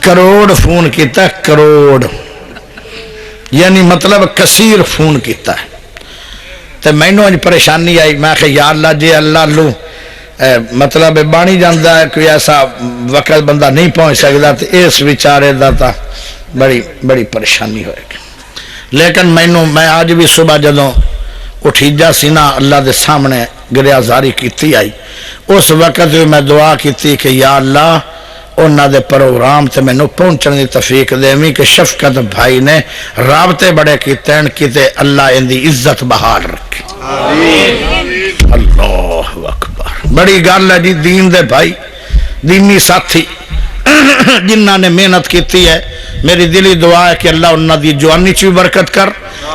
کروڑ فون کیتا ہے کروڑ یعنی مطلب کثیر فون کیتا ہے تو میں نے پریشانی آئی میں کہ یا اللہ جی اللہ لو مطلب بانی جاندہ ہے کوئی ایسا وقت بندہ نہیں پہنچ سکتا تو اس بیچارے دا تا بڑی پریشانی ہوئے گی لیکن میں آج بھی صبح جدوں اٹھیجا سینا اللہ دے سامنے گریہ زاری کیتی آئی اس وقت بھی میں دعا کیتی کہ یا اللہ انہاں دے پروگرام تے میں نو پہنچنے دی توفیق دیویں کہ شفقت بھائی نے رابطے بڑے کیتے ہیں کیتے اللہ ان دی عزت بحال رکھے اللہ اکبر بڑی گل ہے جی دین دے بھائی دینی ساتھی جنہاں نے محنت کیتی ہے میری دلی دعا ہے کہ اللہ انہاں دی جوانی چ برکت کر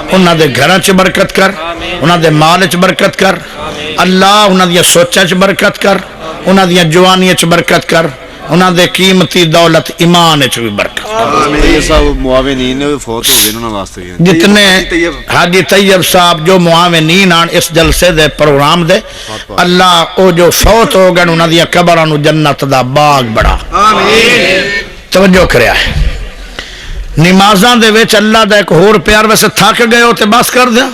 انہاں دے گھراں چ برکت کر انہاں دے مال چ برکت کر اللہ انہاں دی سوچاں چ برکت کر انہاں دی جوانی چ برکت کر انہاں دے قیمتی دولت ایمان چ بھی برکت جتنے حاجی طیب صاحب جو معاونین آن اس جلسے دے پروگرام دے اللہ او جو فوت ہو گئے انہاں دی قبراں نو جنت دا باغ بڑا توجہ کریا ہے نمازاں دے وچ اللہ دا ایک ہور پیار ویسے تھک گئے ہو تے بس کر دیا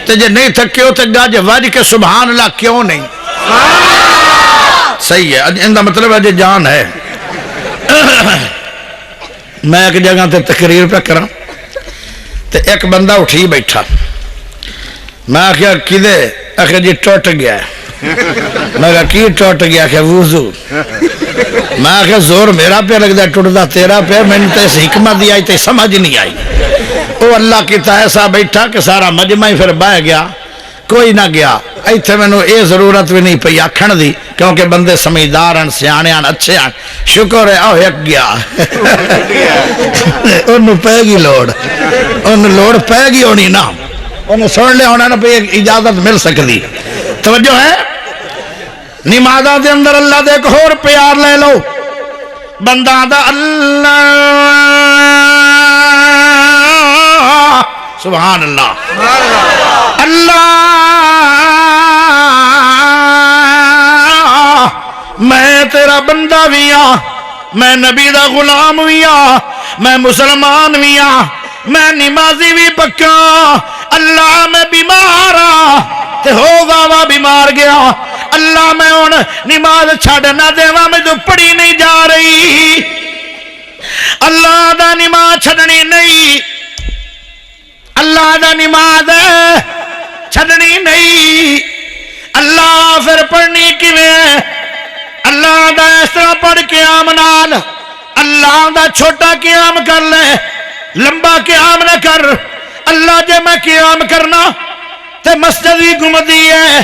تے جے نہیں تھکے ہو تے گاج وج کے سبحان اللہ کیوں نہیں صحیح ہے ان دا مطلب ہے جے جان ہے میں ایک جگہ تے تقریر پہ کراں تے ایک بندہ اٹھی بیٹھا میں آخیا کدے آخیا جی ٹوٹ گیا ہے میں کہا کی ٹوٹ گیا کہ وضو میں آخیا زور میرا پہ لگتا ٹوٹتا تیرا پہ میں نے تے حکمت دی آئی تے سمجھ نہیں آئی وہ اللہ کی ایسا بیٹھا کہ سارا مجمع ہی پھر بہ گیا کوئی نہ گیا ایتھے میں نے یہ ضرورت بھی نہیں پئی آکھن دی کیونکہ بندے سمجھدار ہیں سیانے ہیں اچھے ہیں شکر ہے آؤ ایک گیا انہوں پہ گی لوڑ انہوں لوڑ پہ گی ہونی نا انہوں سن لے ہونا نا پہ اجازت مل سکتی توجہ ہے نمازہ دے اندر اللہ دے ایک اور پیار لے لو بندہ دا اللہ سبحان اللہ اللہ میں تیرا بندہ بھی ہاں میں نبی دا غلام بھی ہاں میں مسلمان بھی ہاں میں نمازی بھی پکا اللہ میں بیمار ہاں تے ہوگا وہ بیمار گیا اللہ میں ان نماز چھڑنا دیوا میں جو پڑھی نہیں جا رہی اللہ دا نماز چھڑنی نہیں اللہ دا نماز چھڑنی نہیں اللہ پھر پڑھنی کیویں اللہ دا اس طرح پڑھ قیام نال اللہ دا چھوٹا قیام کر لے لمبا قیام نہ کر اللہ جے میں قیام کرنا تے مسجد بھی گھومدی ہے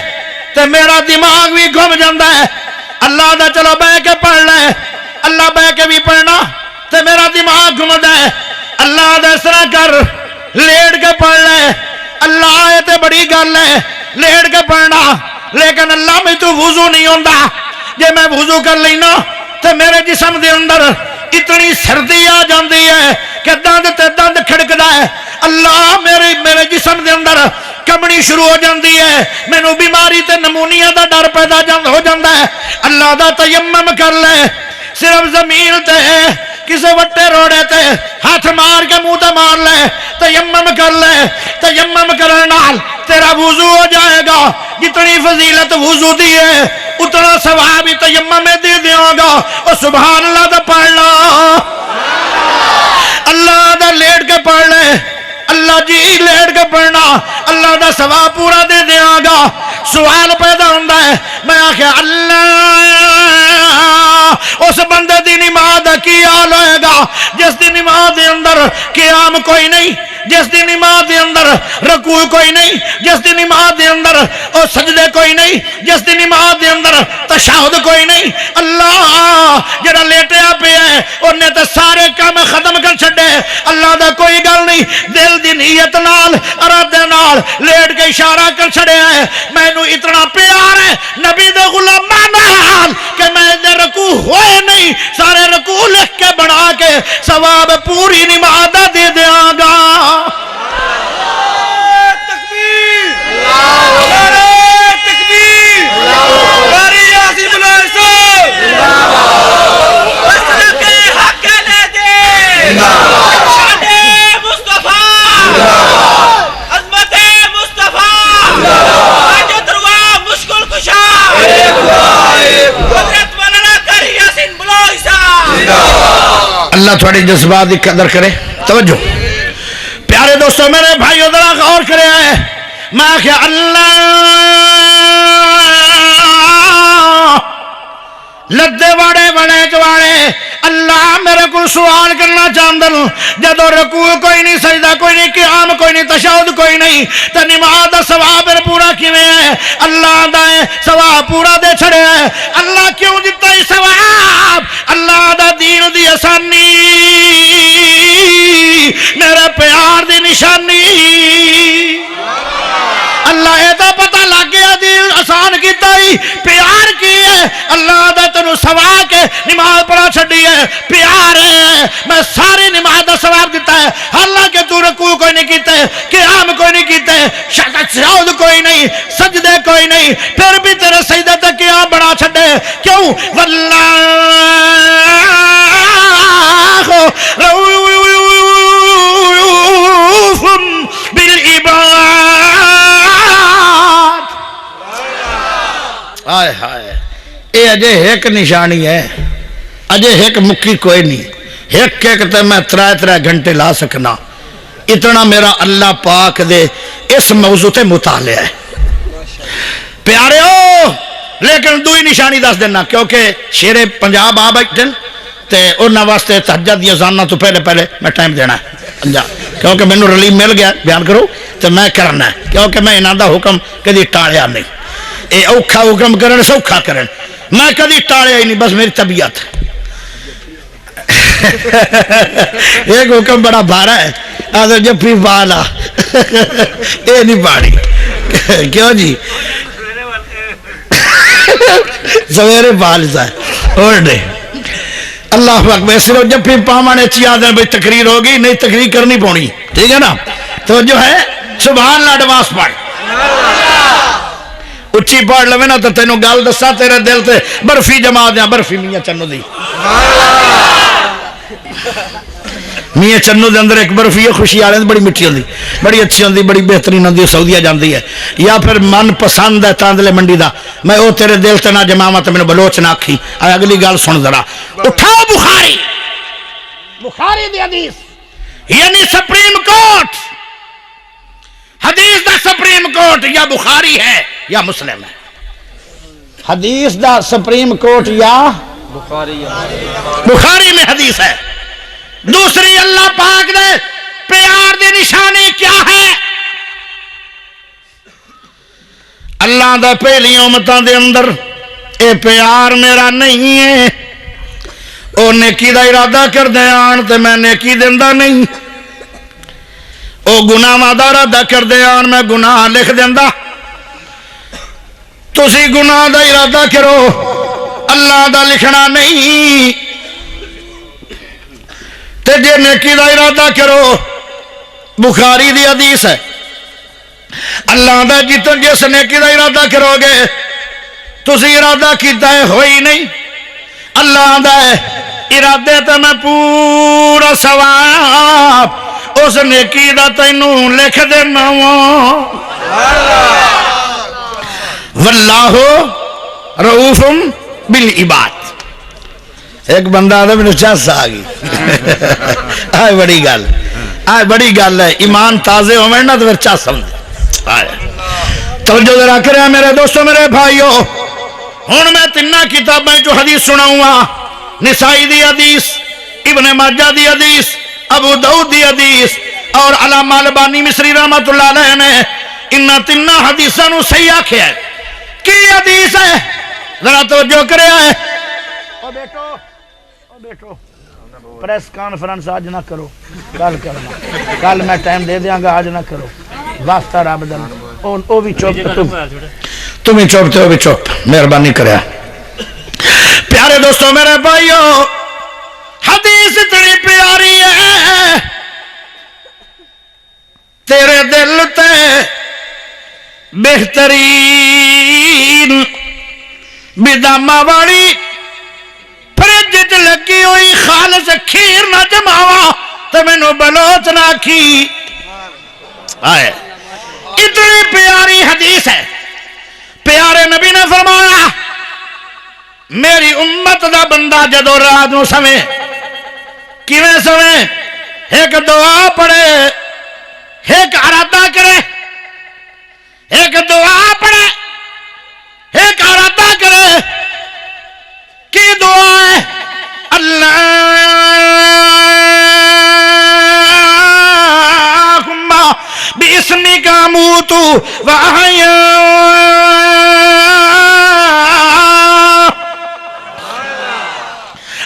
تے میرا دماغ بھی گھوم جاندہ ہے اللہ دا چلو بہ کے پڑھ لے اللہ بہ کے بھی پڑھنا تے میرا دماغ گھومدا ہے اللہ دا اس طرح کر لیٹ کے پڑھ لے اللہ آئے تے بڑی گل ہے لیٹ کے پڑھنا لیکن اللہ میں تو وضو نہیں ہوندا جے میں وضو کر لینا تے میرے جسم دے اندر اتنی سردی آ جاندی ہے کہ دند تے دند کھڑکدا ہے اللہ میرے جسم دے اندر کمڑی شروع ہو جاندی ہے میں نو بیماری تے نمونیا دا ڈر پیدا ہو جاندہ ہے اللہ دا تیمم کر لے صرف زمین تے کسے وٹے روڑے تے ہاتھ مار کے منہ تے مار لے تیمم کر لے تیمم کرنال تیرا وضو ہو جائے گا جتنی فضیلت وضو دی ہے اتنا ثواب ہی تیمم میں دے دیاں گا اور سبحان اللہ دا پڑھنا اللہ دا لیٹ کے پڑھ لے اللہ جی لیٹ کے پڑھنا اللہ دا ثواب پورا دے دیاں گا سوال پیدا ہوندہ ہے میں آخیا اللہ اس بندے دی نماز کی حال ہوئے گا جس دی نماز دے اندر قیام کوئی نہیں جس دی نماز دے اندر رکوع کوئی نہیں جس دی نماز دے اندر اور سجدے کوئی نہیں جس دی نماز دے اندر تشہد کوئی نہیں اللہ جڑا لیٹیا پہ ہے انہیں تو سارے کام ختم کر چھڑے اللہ دا کوئی گل نہیں دل دی نیت نال ارادے نال لیٹ کے اشارہ کر چھڑے ہیں میں نو اتنا پیار ہے نبی دے غلامان نال کہ میں دے رکوع ہوئے نہیں سارے رکوع لکھ کے بنا کے ثواب پوری نماز دے دیاں گا عظمت مصطفیٰ اللہ تھوڑی جذبات کی قدر کرے. توجہ پیارے دوستو میرے بھائیو ذرا غور کرے آئے. میں کہ اللہ لدے واڑے بڑے چواڑے اللہ میرے کو سوال کرنا چاہتا ہوں. جدو رکوع کوئی نہیں، سجدہ کوئی نہیں، قیام کوئی نہیں، تشہد کوئی نہیں، تو نماز دا ثواب پورا کیویں ہے؟ اللہ دا ثواب پورا دے چھڑے ہے. اللہ کیوں دیتا ہے ثواب؟ اللہ دا دین دی آسانی، میرے پیار دی نشانی. اللہ یہ تو پتہ لگ گیا دین آسان کیتا ہی پیار کی ہے. اللہ دا تینوں سوا کے نماز پڑھا چھڈی ہے، پیار ہے. میں ساری نماز دا ثواب دیتا ہے، حالانکہ تو رکوع کوئی نہیں کیتے، قیام کوئی نہیں کیتے، تشہد کوئی نہیں، سجدے کوئی نہیں، پھر بھی تیرے سجدے تے قیام بڑھا چھڈے. کیوں؟ واللہ رؤوف بالعباد. آئے ہائے اے اجے ایک نشانی ہے، اجے ایک مکی کوئی نہیں. ایک تے میں 3 گھنٹے لا سکنا. اتنا میرا اللہ پاک دے اس موضوع تے مطالعہ ہے پیارے ہو. لیکن دوئی نشانی دس دینا، کیونکہ شیر پنجاب آ بیٹھن تے انہاں واسطے تہجد دی اذان تو پہلے میں ٹائم دینا ہے کیونکہ مینوں ریلیف مل گیا بیان کرو تو میں کرنا ہے، کیونکہ میں انہاں دا حکم کدی ٹالیا نہیں. اے اوکھا حکم کرن سوکھا کرن، میں کدی ٹالیا ہی نہیں، بس میری طبیعت. ایک حکم بڑا بھارا ہے، آدھر جفی بالا اے نہیں پاڑی. کیوں جی؟ سویرے بال سا اور نہیں. اللہ اکبر. صرف جفی پامانے چی آدھر بھئی تقریر ہوگی، نہیں تقریر کرنی پونی، ٹھیک ہے نا؟ تو جو ہے سبحان اللہ ڈواس پڑھ، اچھی پڑھ لوے نا تو تینوں گال دسا تیرے دل تے برفی جما دیا. برفی میاں چنو دی، میاں چنو دے اندر ایک برفی ہے خوشی آ رہی، بڑی مٹھی ہوندی، بڑی اچھی ہوندی، بڑی بہترین ہوندی، سعودیہ جاندی ہے. یا پھر من پسند ہے تاندلے منڈی دا. میں او تیرے دل تے نہ جماواں تے مینوں بلوچ نہ آکھی. اگلی گل سن ذرا. اٹھاؤ بخاری دی حدیث، یعنی سپریم کورٹ، حدیث دا سپریم کورٹ یا بخاری ہے یا مسلم ہے. حدیث دا سپریم کورٹ یا بخاری میں حدیث ہے. دوسری اللہ پاک دے پیار دی نشانی کیا ہے؟ اللہ دا پہلی امتاں دے اندر اے پیار میرا نہیں ہے. او نیکی دا ارادہ کر دے آن تے میں نیکی دیندا نہیں. او گناہ دا ارادہ کر دے آن میں گناہ لکھ دیندا. تسی گناہ دا ارادہ کرو، اللہ دا لکھنا نہیں. تے جے نیکی دا ارادہ کرو، بخاری دی حدیث ہے، اللہ دا جس نیکی دا ارادہ کرو گے تسی ارادہ کیتا ہے ہوئی نہیں، اللہ دا ارادے تے میں پورا ثواب اس نیکی دا تینوں لکھ دینا وا. واللہ رؤوف بالعباد. ایک بندہ آدھا میں نے چاس آ گئی. آئے بڑی گل، آئے بڑی گل ہے. ایمان تازے ہو میں نا تو پھر چاس سمجھے. آئے توجہ ذرا کرے میرے دوستو میرے بھائیو. ہن میں تینہ کتابیں جو حدیث سناؤں گا، نسائی دی حدیث، ابن ماجہ دی حدیث، ابو داؤد دی حدیث اور علامہ البانی مصری رحمت اللہ علیہ نے انہا تینہ حدیثاں نو صحیح آکھیا ہے. کی حدیث ہے؟ ذرا توجہ کرے آئے. بیٹھو پریس کانفرنس آج نہ کرو، کل کرنا، کل میں ٹائم دے دیاں گا، آج نہ کرو. واسطہ رب دل او بھی چوپ، تم ہی چوپ تے او بھی چوپ، مہربانی کرے. پیارے دوستو میرے بھائیو، حدیث اتنی پیاری ہے تیرے دل تے بہترین بدامہ والی فرج چ لگی ہوئی خالص کھیر نہ جماوا تو مینوں بلوچ نہ کی. آئے اتنی پیاری حدیث ہے. پیارے نبی نے فرمایا میری امت دا بندہ جدو رات نو سویں کیویں سویں ایک دعا پڑھے ایک ارادہ کرے ایک دعا پڑھے ایک ارادہ کرے کی دعا ہے اللہم باسمک اموت واحیا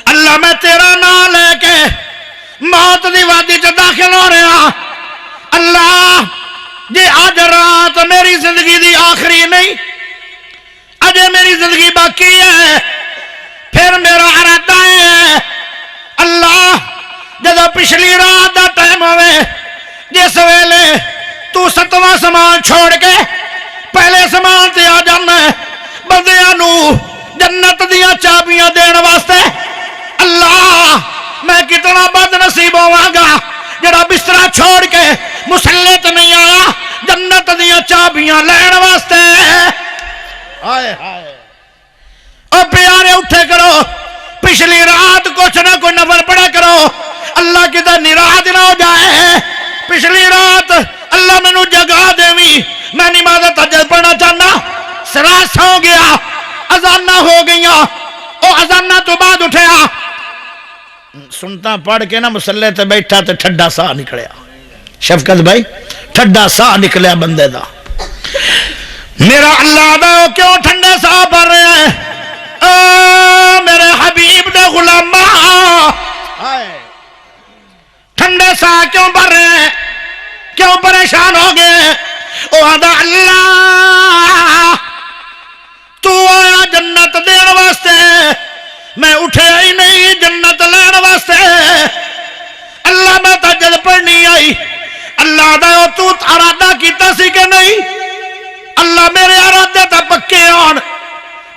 اللہ میں تیرا نام لے کے موت دی وادی چ داخل ہو رہا اللہ جے آج رات میری زندگی دی آخری نہیں اجے میری زندگی باقی ہے پھر میرا ارادہ ہے اللہ جدو پچھلی رات دا ٹائم ہوئے جس ویلے تو 7واں سامان چھوڑ کے پہلے سامان تے آ جانا ہے بندیاں نو جنت دیاں چابیاں دین واسطے اللہ میں کتنا بد نصیب ہوا گا جڑا بسترا چھوڑ کے مسلے تے نہیں آیا جنت دیاں چابیاں لین واسطے ہائے ہائے او پیارے اٹھے کرو پچھلی رات کچھ نہ کوئی نفل پڑھا کرو اللہ کی تو نراج نہ ہو جائے پچھلی رات اللہ میں نو جگہ دیوی میں نماز تہجد پڑھنا چاہنا سراس ہو گیا اذانہ ہو گیا او اذانہ تو بعد اٹھیا سنتا پڑھ کے نا مسلے تے بیٹھا تے ٹھڈا سا نکلیا شفقت بھائی ٹھڈا سا نکلیا بندے دا میرا اللہ دا کیوں ٹھنڈے سا پڑھ رہے ہیں میرے حبیب دے غلامہ ٹھنڈے سا کیوں پڑھ رہے ہیں کیوں پریشان ہو گئے او آدھا اللہ تو آیا جنت دین واسطے میں اٹھے ہی نہیں جنت لین واسطے اللہ میں تہجد پڑھنی آئی اللہ دا تو ارادہ کیتا سی کہ نہیں اللہ میرے ارادے تا پکے آن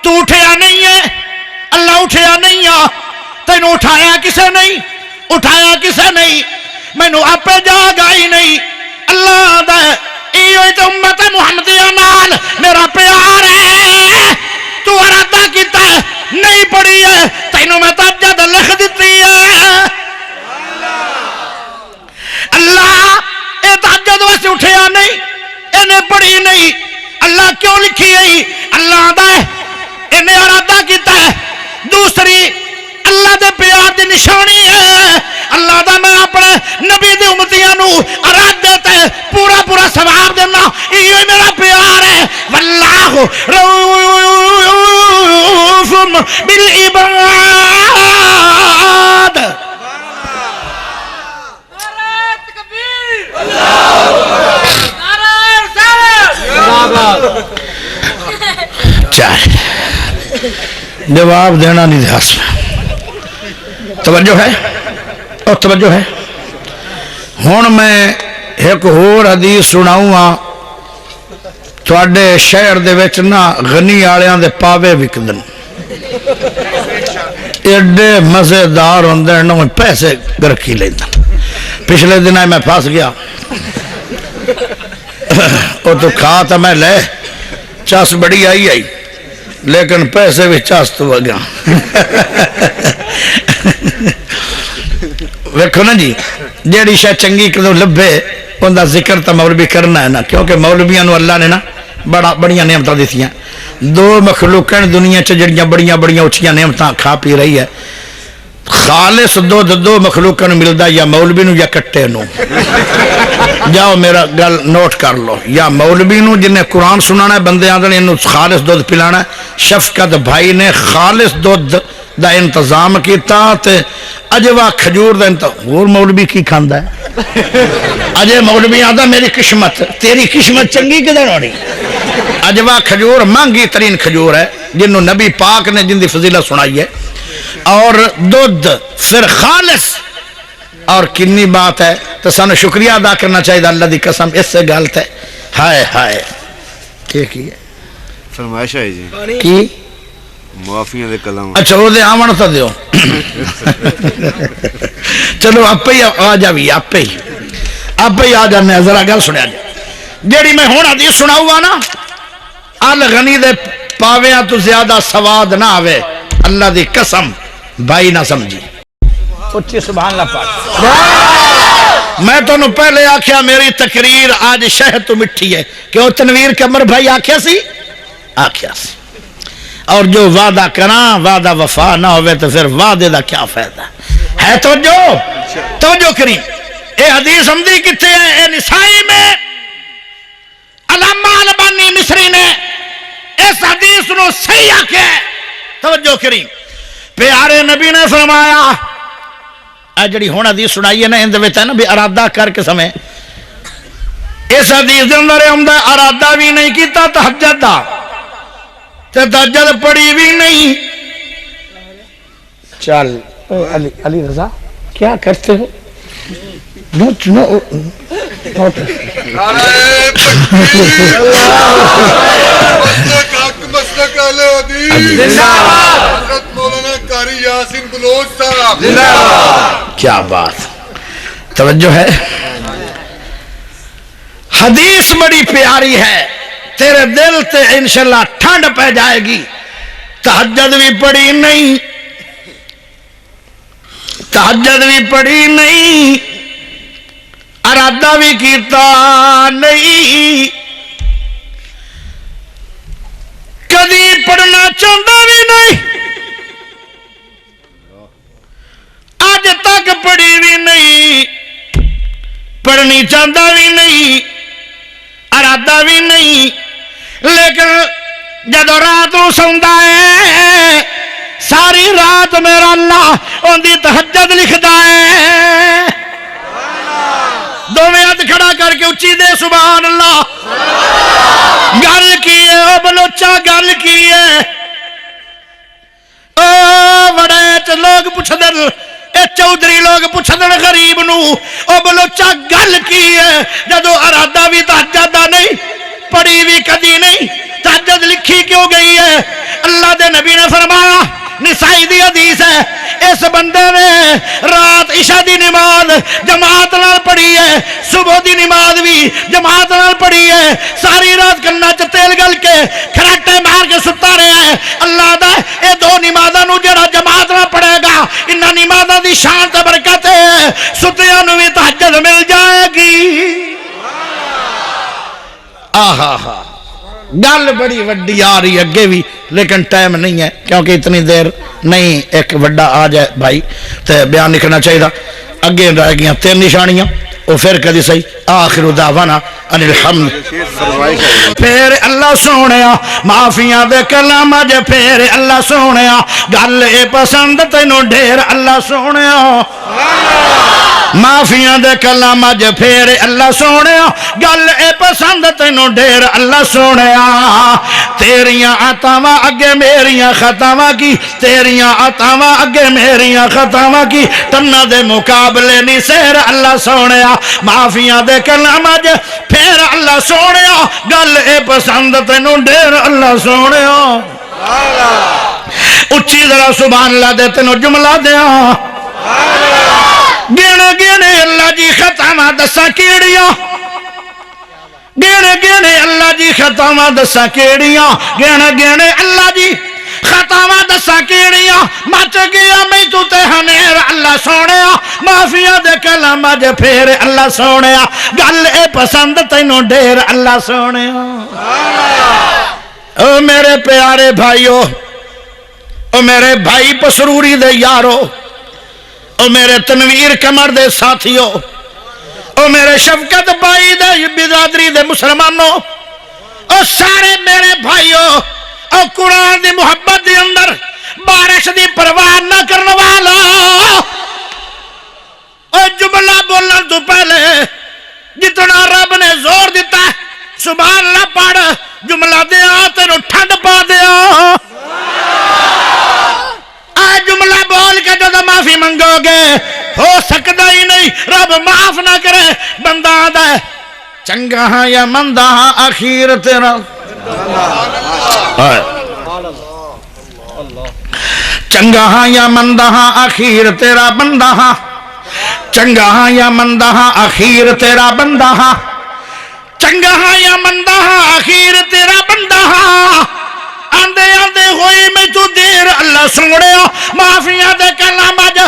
تو اٹھیا نہیں ہے اللہ اٹھیا نہیں ہے تینوں اٹھایا کسے نہیں اٹھایا کسے نہیں میں نو آپ جاگ آئی نہیں اللہ دا ایوئی تو امت محمدیہ نال میرا پیار ہے تو ارادہ کیتا ہے نہیں پڑھی ہے تینوں میں تہجد لکھ دیتی ہے اللہ اے تہجد ویسے اٹھیا نہیں انہیں پڑھی نہیں اللہ کیوں لکھی ہے اللہ دا انہیں ارادہ کیتا ہے دوسری اللہ دے پیار دی نشانی ہے اللہ دا میں اپنے نبی دی امتیاں نو ارادے تے پورا پورا ثواب دینا یہ میرا پیار ہے واللہ رؤوف بالعباد چاہے جواب دینا نہیں دھاس میں توجہ ہے اور توجہ ہے ہون میں ایک اور حدیث سناؤں تواڈے شہر دے وچ نا غنی آلیاں دے پاوے وکدن ایڈے مزیدار ہوندے نہ پیسے گرکی لیندن پچھلے دن میں پھاس گیا وہ تو کھا تا میں لے چاس بڑی آئی لیکن پیسے بھی چاس تو گیا ویکھو نا جی جیڑی شاہ چنگی کدو لبھے ان دا ذکر تا مولوی کرنا ہے نا کیونکہ مولویاں نو اللہ نے نا بڑیاں نعمتاں دیتیاں دو مخلوقیں دنیا چ جڑیاں بڑیاں اچھیاں نعمتاں کھا پی رہی ہے خالص دو مخلوقاں نو ملدا یا مولوی نو یا کٹے نو جاؤ میرا گل نوٹ کر لو یا مولوی نو جن نے قرآن سنانا ہے بندے آدھے انہوں خالص دودھ پلانا ہے شفقت بھائی نے خالص دودھ دا انتظام کیتا تے اجوا کھجور دا انتظام اور مولوی کی کھاندا ہے اجے مولوی آدھا میری قسمت تیری قسمت چنگی کدھر ہونی اجوا کھجور مہنگی ترین کھجور ہے جنہوں نبی پاک نے جن دی فضیلت سنائی ہے اور دودھ پھر خالص اور کنی بات ہے تو سانو شکریہ ادا کرنا چاہیے اللہ دی قسم اس سے غلط ہے ہائے ہائے کی ہے فرمائش ہے جی کی معافیاں دے کلام اچھا وہ دے آمن تو دیو چلو آپ ہی آ جاوی آپ ہی آ جانے ذرا گل سنیا جائے جیڑی میں ہون حدیث سنا ہوا نا الغنی دے پاویاں تو زیادہ سواد نہ آوے اللہ دی قسم بھائی نہ سمجھی اچھی سبحان اللہ پاک میں تو پہلے آکھیا میری تقریر آج شہد تو مٹھی ہے کیوں تنویر قمر بھائی آکھیا سی اور جو وعدہ کراں وعدہ وفا نہ ہوئے تو پھر وعدے دا کیا فائدہ ہے توجہ کریں اے حدیث ہمدی کتے ہیں اے نسائی میں علامہ البانی مصری نے اس حدیث نو صحیح آکھیا ہے توجہ کریں پیارے نبی نے فرمایا اے جڑی ہون حدیث سنائی ہے نا اندے وچ ہے نا بھی ارادہ کر کے سمے اس حدیث دے اندر ہمدا ارادہ بھی نہیں کیتا تہجد دا تے تہجد پڑھی بھی نہیں چل علی رضا کیا کرتے ہو کیا بات توجہ ہے حدیث بڑی پیاری ہے تیرے دل تے انشاءاللہ ٹھنڈ پہ جائے گی تہجد بھی پڑھی نہیں تہجد بھی پڑھی نہیں ارادہ بھی کیتا نہیں کدی پڑھنا چاہتا بھی نہیں آج تک پڑھی بھی نہیں پڑھنی چاہتا بھی نہیں ارادہ بھی نہیں لیکن جدو رات نو سوندا ہے ساری رات میرا اللہ ان دی تہجد لکھدا ہے دو میں ہاتھ کھڑا کر کے اچھی دے سبحان اللہ گل کی ہے او بلوچا گل کی ہے او وڑے لوگ پوچھ دن اے چودھری لوگ پوچھ دن غریب نو او بلوچا گل کی ہے جدو ارادہ بھی تہجد دا نہیں پڑھی بھی کدی نہیں تہجد لکھی کیوں گئی ہے اللہ دے نبی نے فرمایا نسائی دی حدیث ہے اس بندے نے رات عشاء دی نماز جماعت نال پڑھی ہے صبح دی نماز بھی جماعت نال پڑھی ہے ساری رات کنا چ تیل گل کے کھراٹے مار کے ستا رہا ہے اللہ دا اے دو نمازاں نو جڑا جماعت نال پڑھے گا انہاں نمازاں دی شان تے برکت ہے ستیاں نو بھی تہجد مل جائے گی آہا ہا گل بڑی وڈی آ رہی اگے بھی لیکن ٹائم نہیں ہے کیونکہ اتنی دیر نہیں ایک وڈا آ جائے بھائی تو بیان لکھنا چاہیے اگے رہ گیا 3 نشانیاں وہ پھر کدی صحیح آخر دعوانا ان الحمد پھر اللہ سونیا معافیاں دے کلام جے پھر اللہ سونیا گل اے پسند تینوں ڈھیر اللہ سونیا معافیاں دے کلام جے پھر اللہ سونیا گل اے پسند تینوں ڈھیر اللہ سونیا تیریاں عطاواں اگے میریاں خطاواں کی تیریاں عطاواں اگے میریاں خطاواں کی تنہ دے مقابلے نہیں سیر اللہ سونیا معافیاں دے کلام جے پھر اللہ سونیا گل اے پسند تینوں ڈھیر اللہ سونیا اچھی ذرا سبحان اللہ دے تینوں جملہ دیا گینے گینے اللہ جی خطاواں دساں کیڑیاں گینے گینے اللہ جی خطاواں دساں کیڑیاں گینے گینے اللہ جی خطاواں دساں کیڑیاں مچ گیا میں تو تے ہنیر اللہ سونیا معافیاں دے کلام جے پھر اللہ سونیا گل اے پسند تینوں ڈھیر اللہ سونیا او میرے پیارے بھائیو او میرے بھائی پسروری دے یارو او میرے تنویر قمر دے ساتھیو او میرے شفقت بھائی دے برادری دے مسلمانوں او سارے میرے بھائیو او قرآن دی محبت دی اندر بارش دی پرواہ نہ کرنے والا او جملہ بولن تو پہلے جتنا رب نے زور دیتا ہے سبحان اللہ پڑھ جملہ دیا تینوں ٹھنڈ پا دیا جملہ بول کے جو معافی منگو گے ہو سکتا ہی نہیں رب معاف نہ کرے بندہ آدھا ہے چنگا ہاں یا مندہ ہاں آخیر تیرا چنگا ہاں یا مندہ ہاں آخیر تیرا بندہ ہاں چنگا ہاں یا مندہ ہاں آخیر تیرا بندہ ہاں چنگا ہاں یا مندہ ہاں آخیر تیرا بندہ ہاں آندے آندے ہوئی میں تو دیر اللہ سنگڑے معافیاں دے کلام آج